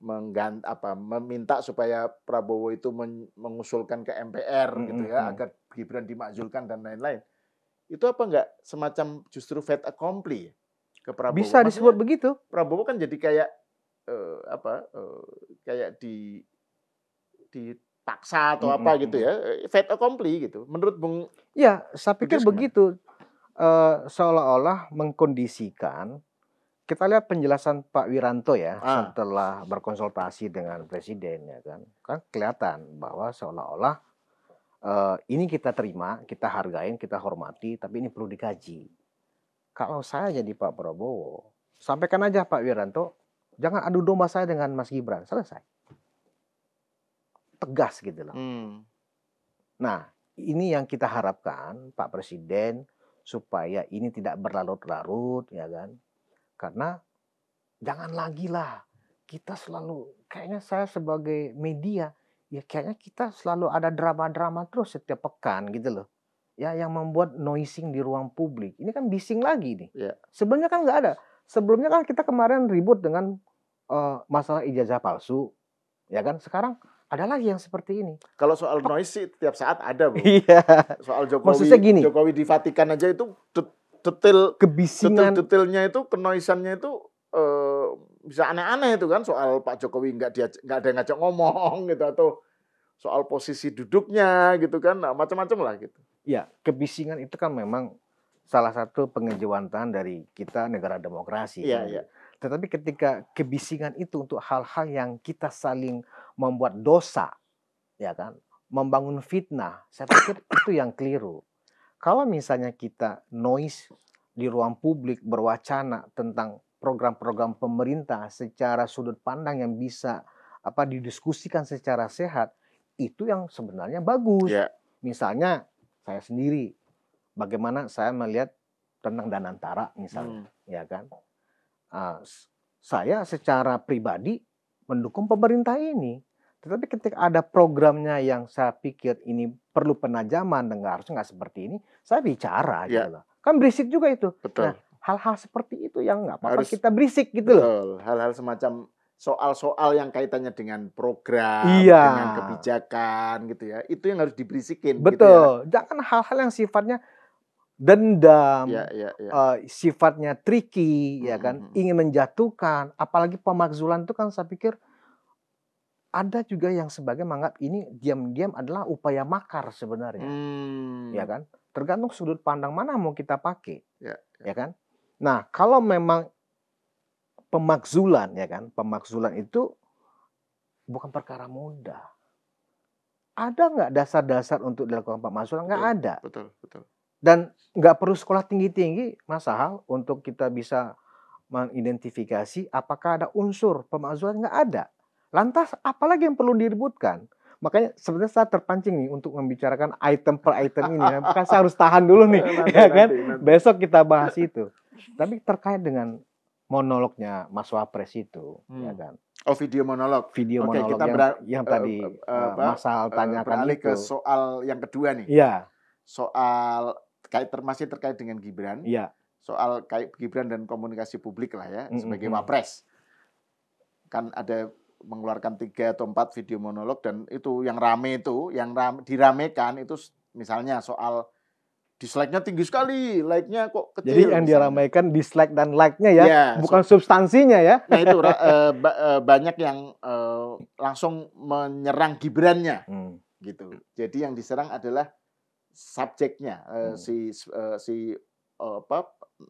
Speaker 1: meminta supaya Prabowo itu mengusulkan ke MPR gitu ya, agar Gibran dimakzulkan dan lain-lain. Itu apa enggak semacam justru fait accompli ke Prabowo?
Speaker 2: Bisa disebut begitu.
Speaker 1: Prabowo kan jadi kayak kayak dipaksa atau apa gitu ya, fait accompli gitu. Menurut Bung?
Speaker 2: Ya, saya pikir begitu. Seolah-olah mengkondisikan. Kita lihat penjelasan Pak Wiranto ya setelah berkonsultasi dengan Presiden ya kan kelihatan bahwa seolah-olah ini kita terima, kita hargain, kita hormati, tapi ini perlu dikaji. Kalau saya jadi Pak Prabowo, sampaikan aja Pak Wiranto, jangan adu domba saya dengan Mas Gibran, selesai. Tegas gitu loh. Nah, ini yang kita harapkan Pak Presiden supaya ini tidak berlarut-larut ya kan. Karena jangan lagi lah kita selalu, kayaknya saya sebagai media, ya kayaknya kita selalu ada drama-drama terus setiap pekan gitu loh. Ya yang membuat noising di ruang publik. Ini kan bising lagi nih.
Speaker 1: Yeah.
Speaker 2: Sebelumnya kan nggak ada. Sebelumnya kan kita kemarin ribut dengan masalah ijazah palsu. Ya kan, sekarang ada lagi yang seperti ini.
Speaker 1: Kalau soal noise sih tiap saat ada, Bu.
Speaker 2: Iya.
Speaker 1: Soal Jokowi di Vatikan aja itu detailnya itu, kenoisannya itu bisa aneh-aneh itu kan, soal Pak Jokowi nggak ada yang ngajak ngomong gitu, atau soal posisi duduknya gitu kan, nah, macam-macam lah gitu.
Speaker 2: Ya, kebisingan itu kan memang salah satu pengejawantahan dari kita negara demokrasi.
Speaker 1: Iya, iya.
Speaker 2: Tetapi ketika kebisingan itu untuk hal-hal yang kita saling membuat dosa, ya kan, membangun fitnah, saya pikir itu yang keliru. Kalau misalnya kita noise di ruang publik berwacana tentang program-program pemerintah secara sudut pandang yang bisa didiskusikan secara sehat, itu yang sebenarnya bagus.
Speaker 1: Yeah.
Speaker 2: Misalnya saya sendiri, bagaimana saya melihat tentang Danantara misalnya, ya kan? Saya secara pribadi mendukung pemerintah ini. Tetapi ketika ada programnya yang saya pikir ini perlu penajaman dan harusnya nggak seperti ini, saya bicara gitu loh. Kan berisik juga itu.
Speaker 1: Betul.
Speaker 2: Nah, hal-hal seperti itu yang nggak apa-apa kita berisik gitu loh.
Speaker 1: Betul. Hal-hal semacam soal-soal yang kaitannya dengan program, dengan kebijakan gitu ya, itu yang harus diberisikin.
Speaker 2: Betul. Gitu ya. Jangan hal-hal yang sifatnya dendam, sifatnya tricky, ya kan, ingin menjatuhkan, apalagi pemakzulan itu kan saya pikir ada juga yang sebagai menganggap ini diam-diam adalah upaya makar sebenarnya, ya kan? Tergantung sudut pandang mana mau kita pakai, ya kan? Nah, kalau memang pemakzulan, ya kan, pemakzulan itu bukan perkara mudah. Ada nggak dasar-dasar untuk dilakukan pemakzulan? Nggak ada.
Speaker 1: Betul.
Speaker 2: Dan nggak perlu sekolah tinggi-tinggi, Mas Sahal, untuk kita bisa mengidentifikasi apakah ada unsur pemakzulan. Nggak ada. Lantas apalagi yang perlu diributkan? Makanya sebenarnya saya terpancing nih untuk membicarakan item per item ini. Maka saya harus tahan dulu nih, nanti. Besok kita bahas itu. Tapi terkait dengan monolognya Mas Wapres itu, ya kan?
Speaker 1: Oh, video monolog.
Speaker 2: Video monolog yang tadi Mas Sahal tanyakan
Speaker 1: beralih ke soal yang kedua nih.
Speaker 2: Iya.
Speaker 1: Soal masih terkait dengan Gibran.
Speaker 2: Iya.
Speaker 1: Soal Gibran dan komunikasi publik lah ya, sebagai Wapres. Kan ada mengeluarkan 3 atau 4 video monolog dan itu yang rame itu, diramekan itu misalnya soal dislike-nya tinggi sekali, like-nya kok kecil.
Speaker 2: Jadi yang
Speaker 1: misalnya.
Speaker 2: diramaikan dislike dan like-nya ya,
Speaker 1: Ya,
Speaker 2: bukan substansinya ya.
Speaker 1: Nah itu banyak yang langsung menyerang Gibran-nya, gitu. Jadi yang diserang adalah subjeknya, si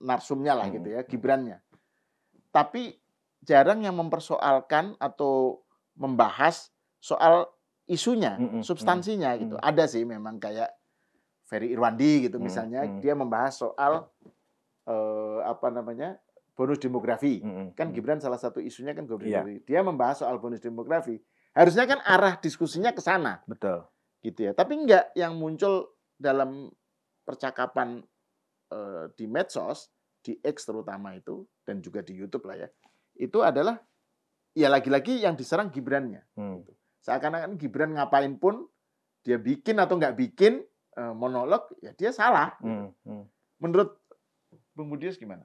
Speaker 1: narsumnya lah gitu ya, Gibran-nya. Tapi jarang yang mempersoalkan atau membahas soal isunya, substansinya gitu. Ada sih memang kayak Ferry Irwandi gitu misalnya, dia membahas soal bonus demografi. Kan Gibran salah satu isunya kan bonus demografi. Dia membahas soal bonus demografi. Harusnya kan arah diskusinya ke sana.
Speaker 2: Betul.
Speaker 1: Gitu ya. Tapi enggak, yang muncul dalam percakapan di medsos, di X terutama itu, dan juga di YouTube lah ya, itu adalah ya lagi-lagi yang diserang Gibran-nya. Gitu. Seakan-akan Gibran ngapain pun, dia bikin atau nggak bikin monolog, ya dia salah. Gitu. Menurut Bung Budius gimana?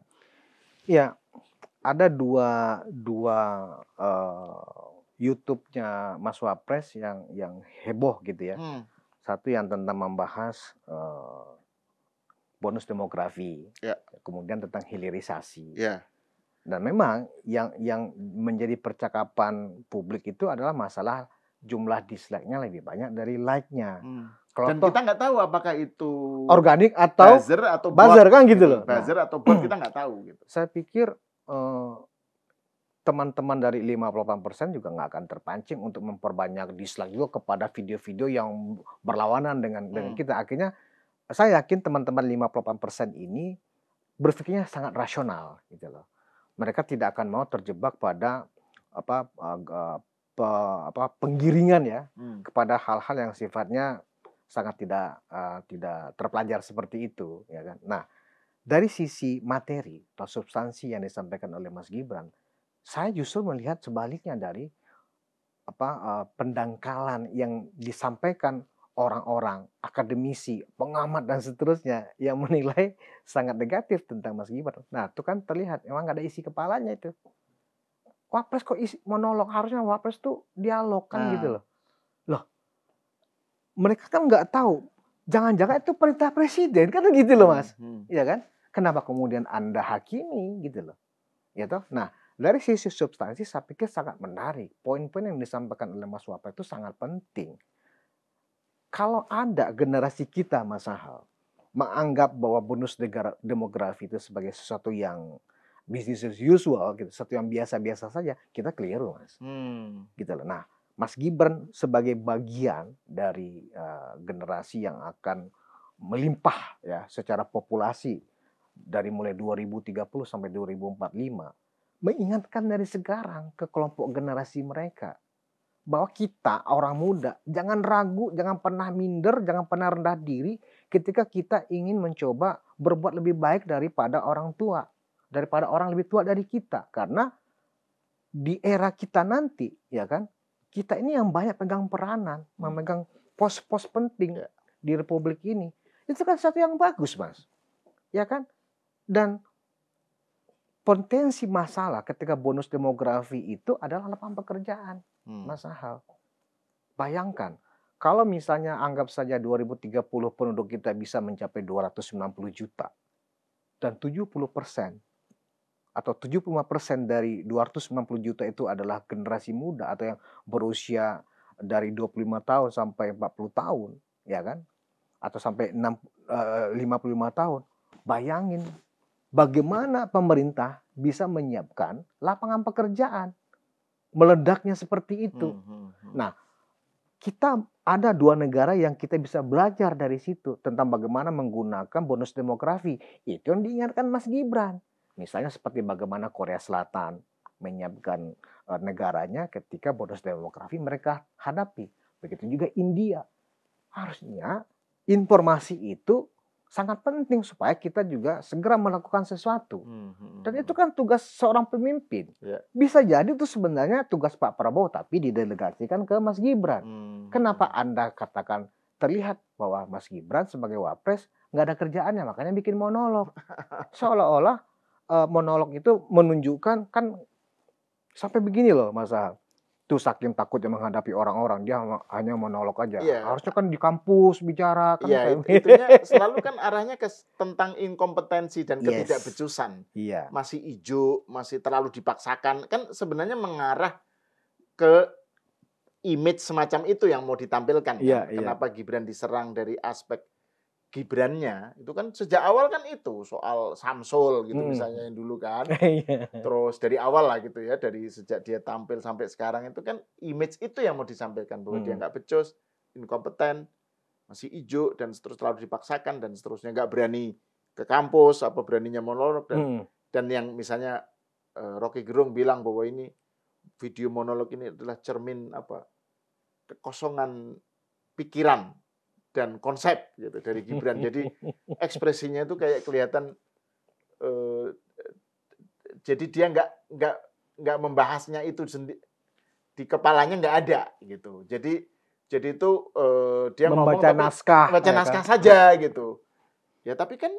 Speaker 2: Ya, ada dua YouTube-nya Mas Wapres yang heboh gitu ya. Satu yang tentang membahas bonus demografi, kemudian tentang hilirisasi. Dan memang yang menjadi percakapan publik itu adalah masalah jumlah dislike-nya lebih banyak dari like-nya.
Speaker 1: Dan kita nggak tahu apakah itu
Speaker 2: organik atau buzzer kan gitu loh.
Speaker 1: Buzzer atau bot kita nggak tahu gitu.
Speaker 2: Saya pikir teman-teman dari 58% juga nggak akan terpancing untuk memperbanyak dislike juga kepada video-video yang berlawanan dengan kita. Akhirnya saya yakin teman-teman 58% ini berpikirnya sangat rasional gitu loh. Mereka tidak akan mau terjebak pada penggiringan ya kepada hal-hal yang sifatnya sangat tidak terpelajar seperti itu, ya kan. Nah, dari sisi materi atau substansi yang disampaikan oleh Mas Gibran, saya justru melihat sebaliknya dari pendangkalan yang disampaikan orang-orang, akademisi, pengamat dan seterusnya yang menilai sangat negatif tentang Mas Gibran. Nah, itu kan terlihat memang nggak ada isi kepalanya itu. Wapres kok isi monolog, harusnya Wapres tuh dialog kan gitu loh. Loh, mereka kan nggak tahu. Jangan-jangan itu perintah presiden kan gitu loh Mas, ya kan? Kenapa kemudian Anda hakimi gitu loh, ya toh? Nah, dari sisi substansi saya pikir sangat menarik. Poin-poin yang disampaikan oleh Mas Wapres itu sangat penting. Kalau ada generasi kita Mas Sahal menganggap bahwa bonus demografi itu sebagai sesuatu yang business as usual, gitu, sesuatu yang biasa-biasa saja, kita keliru Mas, gitu loh. Nah, Mas Gibran sebagai bagian dari generasi yang akan melimpah ya secara populasi dari mulai 2030 sampai 2045, mengingatkan dari sekarang ke kelompok generasi mereka bahwa kita orang muda jangan ragu, jangan pernah minder, jangan pernah rendah diri ketika kita ingin mencoba berbuat lebih baik daripada orang tua, daripada orang lebih tua dari kita. Karena di era kita nanti, ya kan, kita ini yang banyak pegang peranan, memegang pos-pos penting di Republik ini. Itu kan sesuatu yang bagus, Mas. Ya kan? Dan potensi masalah ketika bonus demografi itu adalah lapangan pekerjaan, Mas Sahal. Bayangkan, kalau misalnya anggap saja 2030 penduduk kita bisa mencapai 290 juta, dan 70% atau 75% dari 290 juta itu adalah generasi muda atau yang berusia dari 25 tahun sampai 40 tahun, ya kan? Atau sampai 55 tahun. Bayangin bagaimana pemerintah bisa menyiapkan lapangan pekerjaan. Meledaknya seperti itu. Nah, kita ada 2 negara yang kita bisa belajar dari situ tentang bagaimana menggunakan bonus demografi. Itu yang diingatkan Mas Gibran. Misalnya seperti bagaimana Korea Selatan menyiapkan negaranya ketika bonus demografi mereka hadapi. Begitu juga India. Harusnya informasi itu sangat penting supaya kita juga segera melakukan sesuatu. Dan itu kan tugas seorang pemimpin. Bisa jadi itu sebenarnya tugas Pak Prabowo, tapi didelegasikan ke Mas Gibran. Kenapa Anda katakan terlihat bahwa Mas Gibran sebagai Wapres nggak ada kerjaannya, makanya bikin monolog. Seolah-olah monolog itu menunjukkan kan sampai begini loh Mas Sahal. Itu saking takutnya menghadapi orang-orang, dia hanya monolog aja.
Speaker 1: Iya,
Speaker 2: Harusnya kan di kampus bicara, kan
Speaker 1: iya,
Speaker 2: kayak
Speaker 1: itunya selalu kan arahnya tentang inkompetensi dan
Speaker 2: Yes,
Speaker 1: ketidakbecusan.
Speaker 2: iya.
Speaker 1: Masih ijo, masih terlalu dipaksakan. Kan sebenarnya mengarah ke image semacam itu yang mau ditampilkan kan.
Speaker 2: Iya iya.
Speaker 1: Kenapa Gibran diserang dari aspek Gibrannya, itu kan sejak awal kan itu soal Samsul gitu
Speaker 2: Mhm.
Speaker 1: misalnya yang dulu kan.
Speaker 2: Iya.
Speaker 1: Terus dari awal lah gitu ya, dari sejak dia tampil sampai sekarang itu kan image itu yang mau disampaikan bahwa dia
Speaker 2: Mhm.
Speaker 1: nggak becus, inkompeten, masih ijo dan terus terlalu dipaksakan dan seterusnya, nggak berani ke kampus, apa beraninya monolog
Speaker 2: Mhm.
Speaker 1: dan yang misalnya Rocky Gerung bilang bahwa ini video monolog ini adalah cermin apa kekosongan pikiran dan konsep gitu dari Gibran. Jadi ekspresinya itu kayak kelihatan eh, jadi dia nggak membahasnya itu di kepalanya nggak ada gitu. Jadi itu dia ngomong
Speaker 2: Membaca
Speaker 1: tapi
Speaker 2: naskah
Speaker 1: baca
Speaker 2: ya kan?
Speaker 1: naskah saja gitu. Ya tapi kan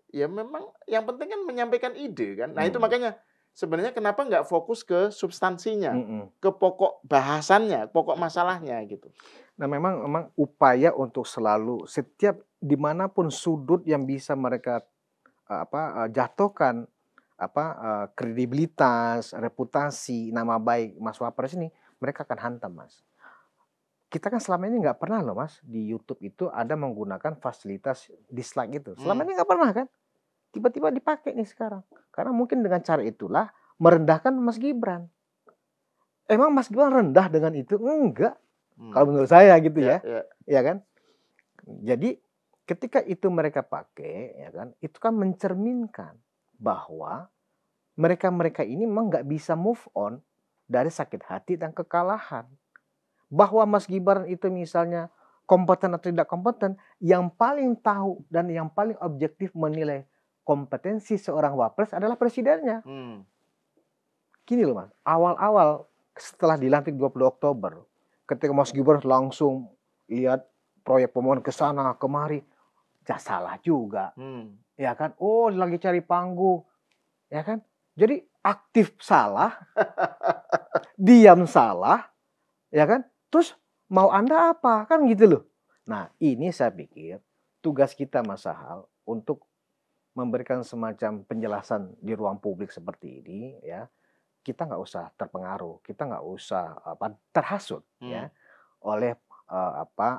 Speaker 1: ya memang yang penting kan menyampaikan ide kan. Nah itu
Speaker 2: Mhm.
Speaker 1: makanya sebenarnya kenapa nggak fokus ke substansinya,
Speaker 2: Mhm.
Speaker 1: ke pokok bahasannya, pokok masalahnya gitu.
Speaker 2: Nah memang memang upaya untuk selalu setiap dimanapun sudut yang bisa mereka, jatuhkan, kredibilitas, reputasi, nama baik Mas Wapres ini, mereka akan hantam, Mas. Kita kan selama ini nggak pernah loh, Mas, di YouTube itu ada menggunakan fasilitas dislike itu. Selama
Speaker 1: Hmm.
Speaker 2: ini nggak pernah kan? Tiba-tiba dipakai nih sekarang. Karena mungkin dengan cara itulah merendahkan Mas Gibran. Emang Mas Gibran rendah dengan itu? Enggak. Kalau menurut saya gitu
Speaker 1: Ya,
Speaker 2: ya.
Speaker 1: ya.
Speaker 2: Ya kan? Jadi ketika itu mereka pakai, ya kan, itu kan mencerminkan bahwa mereka-mereka ini memang nggak bisa move on dari sakit hati dan kekalahan. Bahwa Mas Gibran itu misalnya kompeten atau tidak kompeten, yang paling tahu dan yang paling objektif menilai kompetensi seorang wapres adalah presidennya.
Speaker 1: Hmm.
Speaker 2: Gini loh Mas, awal-awal setelah dilantik 20 Oktober, ketika Mas Gibran langsung lihat proyek pembangunan ke sana kemari, ya salah juga,
Speaker 1: Hmm.
Speaker 2: ya kan? Oh lagi cari panggung, ya kan? Jadi aktif salah, diam salah, ya kan? Terus mau Anda apa? Kan gitu loh. Nah, ini saya pikir tugas kita Mas Sahal untuk memberikan semacam penjelasan di ruang publik seperti ini ya. Kita nggak usah terpengaruh, kita nggak usah terhasut
Speaker 1: Hmm.
Speaker 2: ya oleh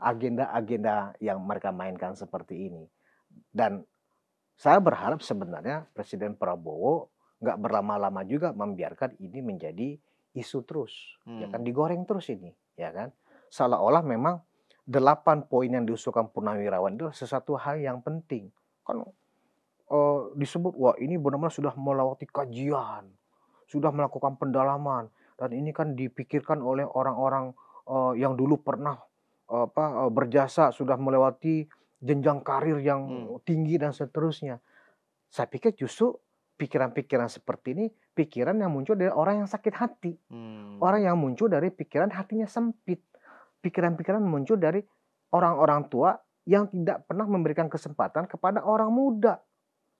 Speaker 2: agenda-agenda yang mereka mainkan seperti ini. Dan saya berharap sebenarnya Presiden Prabowo nggak berlama-lama juga membiarkan ini menjadi isu terus, ya kan
Speaker 1: Hmm.
Speaker 2: digoreng terus ini, ya kan. Seolah-olah memang 8 poin yang diusulkan Purnawirawan itu sesuatu hal yang penting. Kan disebut wah ini benar-benar sudah melewati kajian, sudah melakukan pendalaman dan ini kan dipikirkan oleh orang-orang yang dulu pernah berjasa, sudah melewati jenjang karir yang
Speaker 1: Hmm.
Speaker 2: tinggi dan seterusnya. Saya pikir justru pikiran-pikiran seperti ini, pikiran yang muncul dari orang yang sakit hati.
Speaker 1: Hmm.
Speaker 2: Orang yang muncul dari pikiran hatinya sempit. Pikiran-pikiran muncul dari orang-orang tua yang tidak pernah memberikan kesempatan kepada orang muda.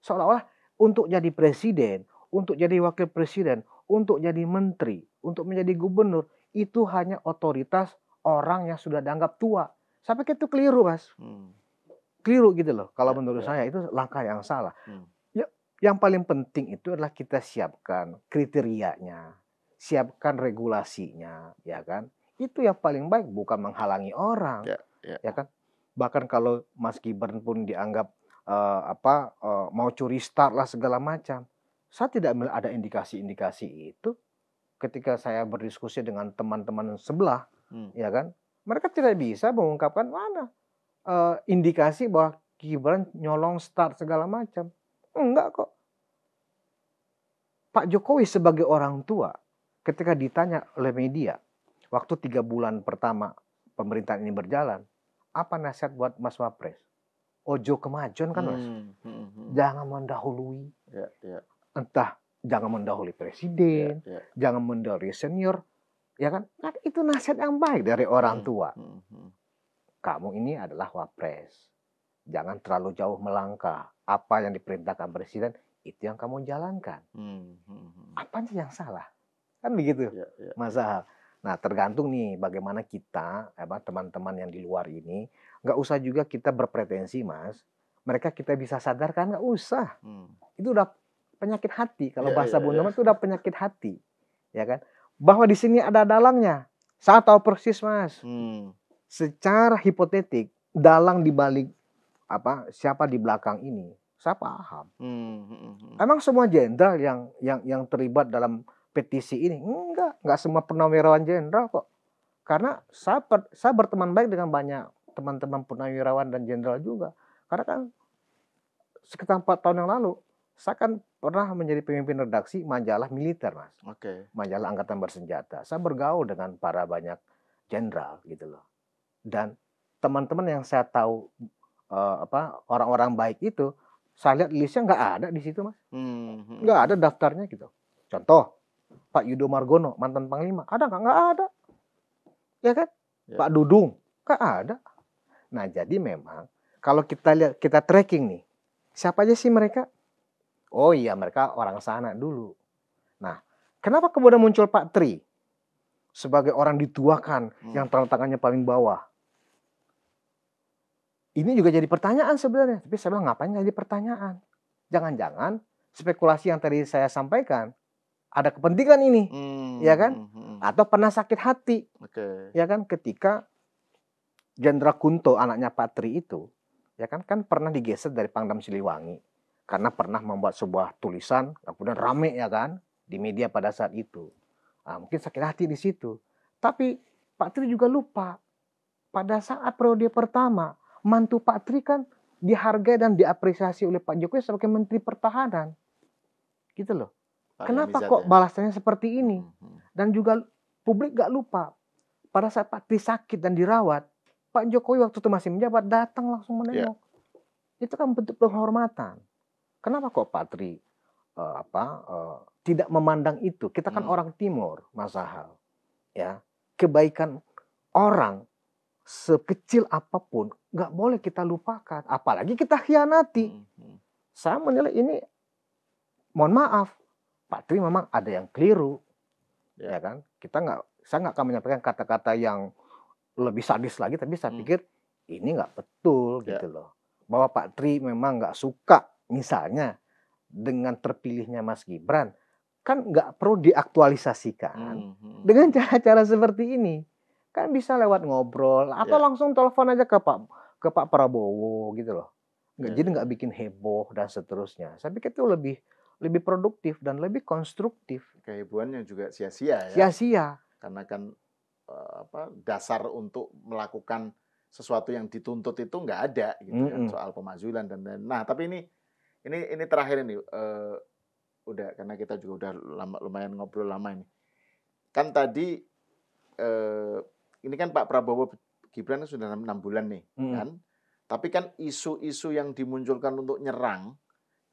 Speaker 2: Seolah-olah untuk jadi presiden, untuk jadi wakil presiden, untuk jadi menteri, untuk menjadi gubernur, itu hanya otoritas orang yang sudah dianggap tua. Saya pikir itu keliru, Mas.
Speaker 1: Hmm.
Speaker 2: Keliru gitu loh. Kalau
Speaker 1: Ya,
Speaker 2: menurut
Speaker 1: ya.
Speaker 2: saya itu langkah yang salah.
Speaker 1: Hmm.
Speaker 2: Ya, yang paling penting itu adalah kita siapkan kriterianya, siapkan regulasinya, ya kan? Itu yang paling baik, bukan menghalangi orang,
Speaker 1: Ya, ya.
Speaker 2: ya kan? Bahkan kalau Mas Gibran pun dianggap mau curi start lah segala macam. Saya tidak melihat ada indikasi-indikasi itu ketika saya berdiskusi dengan teman-teman sebelah,
Speaker 1: Hmm.
Speaker 2: ya kan? Mereka tidak bisa mengungkapkan mana indikasi bahwa Gibran nyolong start segala macam. Enggak kok. Pak Jokowi sebagai orang tua, ketika ditanya oleh media, waktu 3 bulan pertama pemerintahan ini berjalan, apa nasihat buat Mas Wapres? Ojo kemajon kan Mas?
Speaker 1: Hmm. Hmm. Hmm.
Speaker 2: Jangan mendahului.
Speaker 1: Ya, ya.
Speaker 2: Entah jangan mendahului
Speaker 1: Ya,
Speaker 2: presiden,
Speaker 1: ya.
Speaker 2: jangan mendahului senior, ya kan? Kan itu nasihat yang baik dari orang
Speaker 1: Hmm.
Speaker 2: tua.
Speaker 1: Hmm. Hmm.
Speaker 2: Kamu ini adalah wapres. Jangan terlalu jauh melangkah. Apa yang diperintahkan presiden, itu yang kamu jalankan.
Speaker 1: Hmm. Hmm. Hmm.
Speaker 2: Apa sih yang salah? Kan begitu,
Speaker 1: Ya, ya.
Speaker 2: Mas Sahal. Nah, tergantung nih bagaimana kita, teman-teman yang di luar ini, nggak usah juga kita berpretensi, Mas. Mereka kita bisa sadarkan, nggak usah. Itu udah penyakit hati. Kalau
Speaker 1: Iya,
Speaker 2: bahasa
Speaker 1: iya,
Speaker 2: Bunda
Speaker 1: iya.
Speaker 2: itu udah penyakit hati, ya kan? Bahwa di sini ada dalangnya. Saya tahu persis, Mas. Secara hipotetik, dalang di balik siapa di belakang ini, saya paham. Emang semua jenderal yang terlibat dalam petisi ini? Enggak semua purnawirawan jenderal kok. Karena saya berteman baik dengan banyak teman-teman purnawirawan dan jenderal juga. Karena kan sekitar 4 tahun yang lalu, saya kan pernah menjadi pemimpin redaksi majalah militer, Mas. Majalah Angkatan Bersenjata. Saya bergaul dengan para banyak jenderal gitu loh. Dan teman-teman yang saya tahu orang-orang baik itu, saya lihat listnya nggak ada di situ, Mas. Nggak ada daftarnya gitu. Contoh, Pak Yudo Margono, mantan Panglima, ada nggak? Nggak ada. Ya kan? Ya. Pak Dudung, nggak ada. Nah, jadi memang kalau kita lihat, kita tracking nih, siapa aja sih mereka? Oh iya, mereka orang sana dulu. Nah, kenapa kemudian muncul Pak Tri sebagai orang dituakan yang tanda tangannya paling bawah? Ini juga jadi pertanyaan sebenarnya. Tapi saya bilang, ngapain jadi pertanyaan? Jangan-jangan spekulasi yang tadi saya sampaikan, ada kepentingan ini. Ya kan? Atau pernah sakit hati. Ya kan? Ketika Jenderal Kunto, anaknya Pak Tri itu, ya kan pernah digeser dari Pangdam Siliwangi. Karena pernah membuat sebuah tulisan, kemudian rame ya kan, di media pada saat itu. Nah, mungkin sakit hati di situ. Tapi Pak Tri juga lupa, pada saat periode pertama, mantu Pak Tri kan dihargai dan diapresiasi oleh Pak Jokowi sebagai Menteri Pertahanan. Gitu loh. Kenapa kok balasannya seperti ini? Dan juga publik gak lupa, pada saat Pak Tri sakit dan dirawat, Pak Jokowi waktu itu masih menjabat datang langsung menengok. Itu kan bentuk penghormatan. Kenapa kok Pak Tri tidak memandang itu? Kita kan orang Timur, Mas Sahal. Ya, kebaikan orang sekecil apapun nggak boleh kita lupakan, apalagi kita khianati. Saya menilai ini, mohon maaf, Pak Tri memang ada yang keliru, ya kan? Saya nggak akan menyampaikan kata-kata yang lebih sadis lagi, tapi saya pikir ini nggak betul gitu loh. Bahwa Pak Tri memang nggak suka, misalnya dengan terpilihnya Mas Gibran, kan nggak perlu diaktualisasikan dengan cara-cara seperti ini. Kan bisa lewat ngobrol atau langsung telepon aja ke Pak Prabowo gitu loh. Jadi nggak bikin heboh dan seterusnya. Saya pikir itu lebih produktif dan lebih konstruktif.
Speaker 1: Kehebohannya juga sia-sia ya.
Speaker 2: Sia-sia.
Speaker 1: Karena kan dasar untuk melakukan sesuatu yang dituntut itu nggak ada gitu kan, soal pemakzulan dan lain. Nah, tapi ini terakhir ini udah, karena kita juga udah lumayan ngobrol lama ini. Kan tadi ini kan Pak Prabowo Gibran sudah 6 bulan nih, kan? Tapi kan isu-isu yang dimunculkan untuk nyerang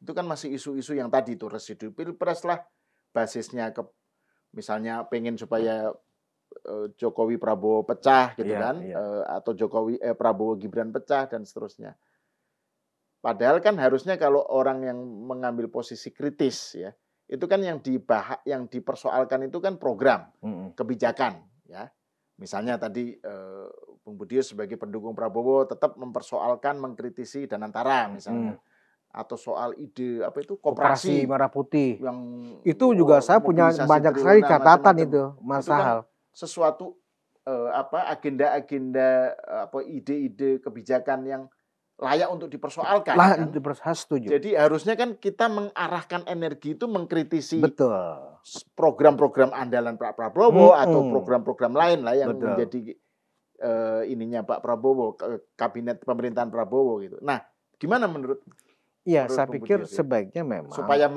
Speaker 1: itu kan masih isu-isu yang tadi tuh, residu pilpres lah, basisnya misalnya pengen supaya Jokowi Prabowo pecah gitu kan, atau Prabowo Gibran pecah dan seterusnya. Padahal kan harusnya kalau orang yang mengambil posisi kritis ya, itu kan yang dipersoalkan itu kan program, kebijakan ya. Misalnya tadi Bung Budius sebagai pendukung Prabowo tetap mempersoalkan, mengkritisi Danantara misalnya. Atau soal ide koperasi
Speaker 2: Merah Putih.
Speaker 1: Yang
Speaker 2: itu juga saya punya banyak sekali catatan itu, Mas Sahal.
Speaker 1: Sesuatu agenda-agenda ide-ide kebijakan yang layak untuk dipersoalkan. Kan?
Speaker 2: Setuju.
Speaker 1: Jadi harusnya kan kita mengarahkan energi itu mengkritisi
Speaker 2: program-program
Speaker 1: andalan Pak Prabowo atau program-program lain lah yang menjadi ininya Pak Prabowo, kabinet pemerintahan Prabowo gitu. Nah, gimana menurut?
Speaker 2: Iya, saya pikir sebaiknya memang
Speaker 1: supaya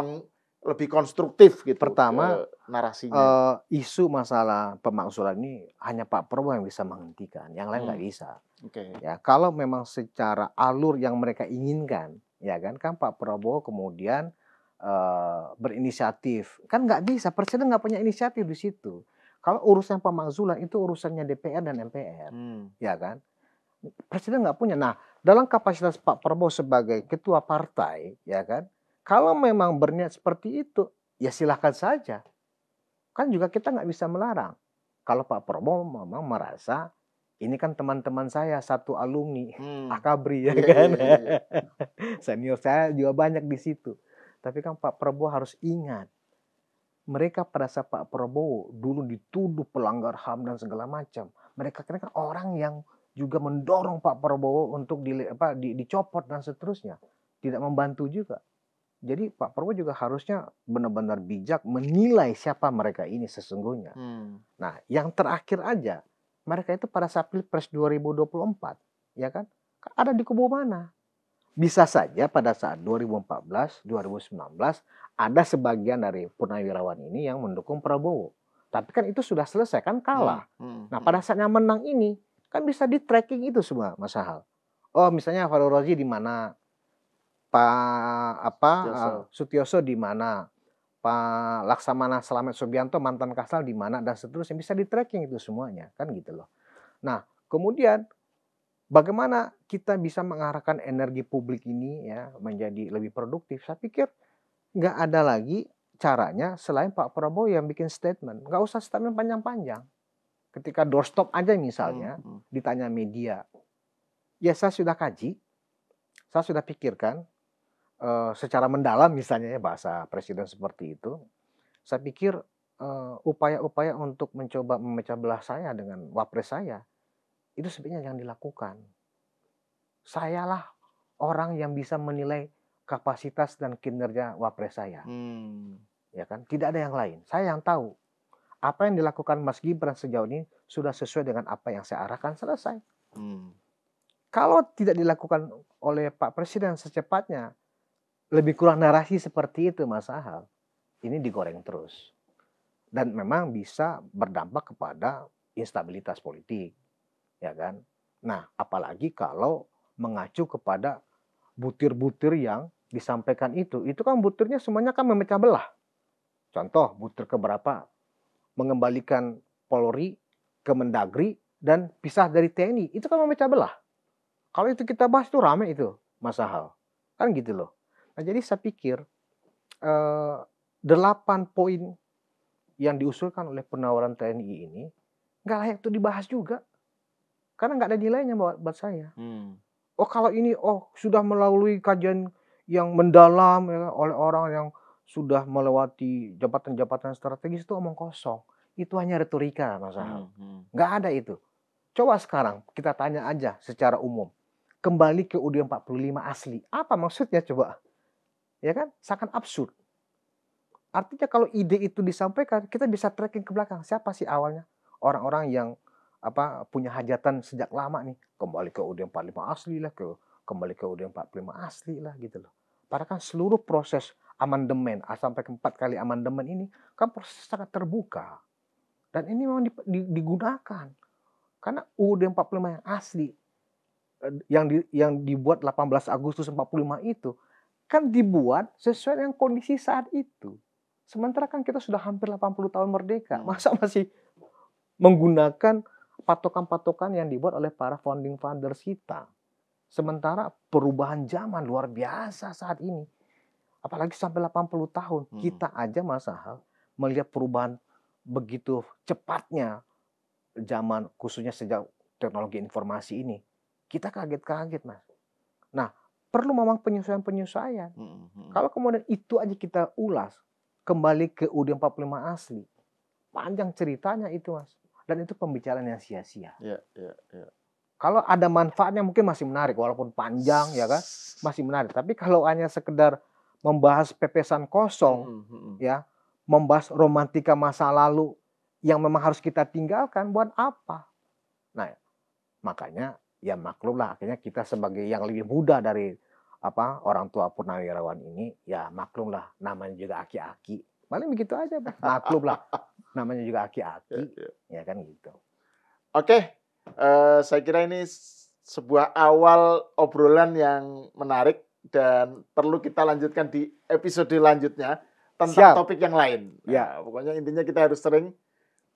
Speaker 1: lebih konstruktif gitu.
Speaker 2: Pertama,
Speaker 1: narasinya.
Speaker 2: Isu masalah pemakzulan ini hanya Pak Prabowo yang bisa menghentikan, yang lain nggak bisa. Ya, kalau memang secara alur yang mereka inginkan, ya kan Pak Prabowo kemudian berinisiatif, kan nggak bisa. Presiden nggak punya inisiatif di situ. Kalau urusan pemakzulan itu urusannya DPR dan MPR, ya kan. Presiden nggak punya. Nah, dalam kapasitas Pak Prabowo sebagai ketua partai, ya kan, kalau memang berniat seperti itu, ya silahkan saja. Kan juga kita nggak bisa melarang. kalau Pak Prabowo memang merasa ini kan teman-teman saya satu alumni Akabri ya kan. Senior saya juga banyak di situ. Tapi kan Pak Prabowo harus ingat, mereka pada saat Pak Prabowo dulu dituduh pelanggar HAM dan segala macam. Mereka kan orang yang juga mendorong Pak Prabowo untuk dicopot dan seterusnya. Tidak membantu juga. Jadi Pak Prabowo juga harusnya benar-benar bijak menilai siapa mereka ini sesungguhnya. Nah, yang terakhir aja, mereka itu pada saat Pilpres 2024, ya kan, ada di kubu mana? Bisa saja pada saat 2014, 2019 ada sebagian dari purnawirawan ini yang mendukung Prabowo. Tapi kan itu sudah selesai, kan kalah. Nah, pada saat yang menang ini kan bisa di tracking itu semua, Mas Sahal. Oh, misalnya Fahrul Razi di mana? Pak Sutioso di mana, Pak Laksamana Slamet Subianto mantan Kasal di mana dan seterusnya, bisa di tracking itu semuanya kan gitu loh. Nah kemudian bagaimana kita bisa mengarahkan energi publik ini ya menjadi lebih produktif? Saya pikir nggak ada lagi caranya selain Pak Prabowo yang bikin statement. Nggak usah statement panjang-panjang. Ketika doorstop aja misalnya ditanya media, ya saya sudah kaji, saya sudah pikirkan. Secara mendalam misalnya ya bahasa presiden seperti itu, saya pikir upaya-upaya untuk mencoba memecah belah saya dengan wapres saya itu sebenarnya yang dilakukan. Sayalah orang yang bisa menilai kapasitas dan kinerja wapres saya, ya kan? Tidak ada yang lain. Saya yang tahu apa yang dilakukan Mas Gibran sejauh ini sudah sesuai dengan apa yang saya arahkan, selesai. Kalau tidak dilakukan oleh Pak Presiden secepatnya, lebih kurang narasi seperti itu Mas Sahal, ini digoreng terus. Dan memang bisa berdampak kepada instabilitas politik, ya kan? Nah, apalagi kalau mengacu kepada butir-butir yang disampaikan itu kan butirnya semuanya kan memecah belah. Contoh, butir keberapa? Mengembalikan Polri ke Mendagri dan pisah dari TNI, itu kan memecah belah. Kalau itu kita bahas itu rame itu, Mas Sahal. Kan gitu loh. Nah, jadi saya pikir 8 poin yang diusulkan oleh penawaran TNI ini nggak layak itu dibahas juga. Karena nggak ada nilainya buat saya. Oh kalau ini sudah melalui kajian yang mendalam ya, oleh orang yang sudah melewati jabatan-jabatan strategis, itu omong kosong. Itu hanya retorika Mas Sahal. Nggak ada itu. Coba sekarang kita tanya aja secara umum. Kembali ke UUD 45 asli. Apa maksudnya coba? Ya kan, sangat absurd. Artinya kalau ide itu disampaikan, kita bisa tracking ke belakang. Siapa sih awalnya? Orang-orang yang punya hajatan sejak lama nih. Kembali ke UUD 45 asli lah, kembali ke UUD 45 asli lah gitu loh. Padahal kan seluruh proses amandemen, sampai ke 4 kali amandemen ini, kan proses sangat terbuka. Dan ini memang digunakan. Karena UUD 45 yang asli, yang dibuat 18 Agustus 45 itu, kan dibuat sesuai dengan kondisi saat itu. Sementara kan kita sudah hampir 80 tahun merdeka. Masa masih menggunakan patokan-patokan yang dibuat oleh para founding fathers kita. Sementara perubahan zaman luar biasa saat ini. Apalagi sampai 80 tahun. Kita aja Mas Sahal melihat perubahan begitu cepatnya zaman, khususnya sejak teknologi informasi ini. Kita kaget-kaget Mas. Nah, perlu memang penyesuaian-penyesuaian. Kalau kemudian itu aja kita ulas, kembali ke UUD 45 asli, panjang ceritanya itu Mas. Dan itu pembicaraan yang sia-sia. Kalau ada manfaatnya mungkin masih menarik, walaupun panjang ya kan, masih menarik. Tapi kalau hanya sekedar membahas pepesan kosong, ya, membahas romantika masa lalu yang memang harus kita tinggalkan, buat apa? Nah, makanya ya maklumlah akhirnya kita sebagai yang lebih muda dari orang tua purnawirawan ini, ya maklumlah namanya juga aki-aki. Paling begitu aja, maklumlah namanya juga aki-aki, ya kan gitu.
Speaker 1: Oke, saya kira ini sebuah awal obrolan yang menarik dan perlu kita lanjutkan di episode lanjutnya tentang topik yang lain. Nah, pokoknya intinya kita harus sering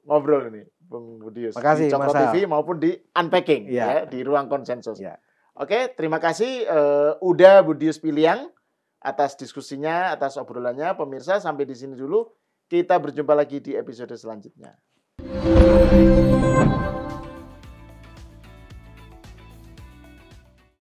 Speaker 1: ngobrol ini, Bung Budius, di Cokro TV maupun di Unpacking ya, di Ruang Konsensus. Oke, terima kasih Uda Budius Piliang atas diskusinya, atas obrolannya. Pemirsa, sampai di sini dulu. Kita berjumpa lagi di episode selanjutnya.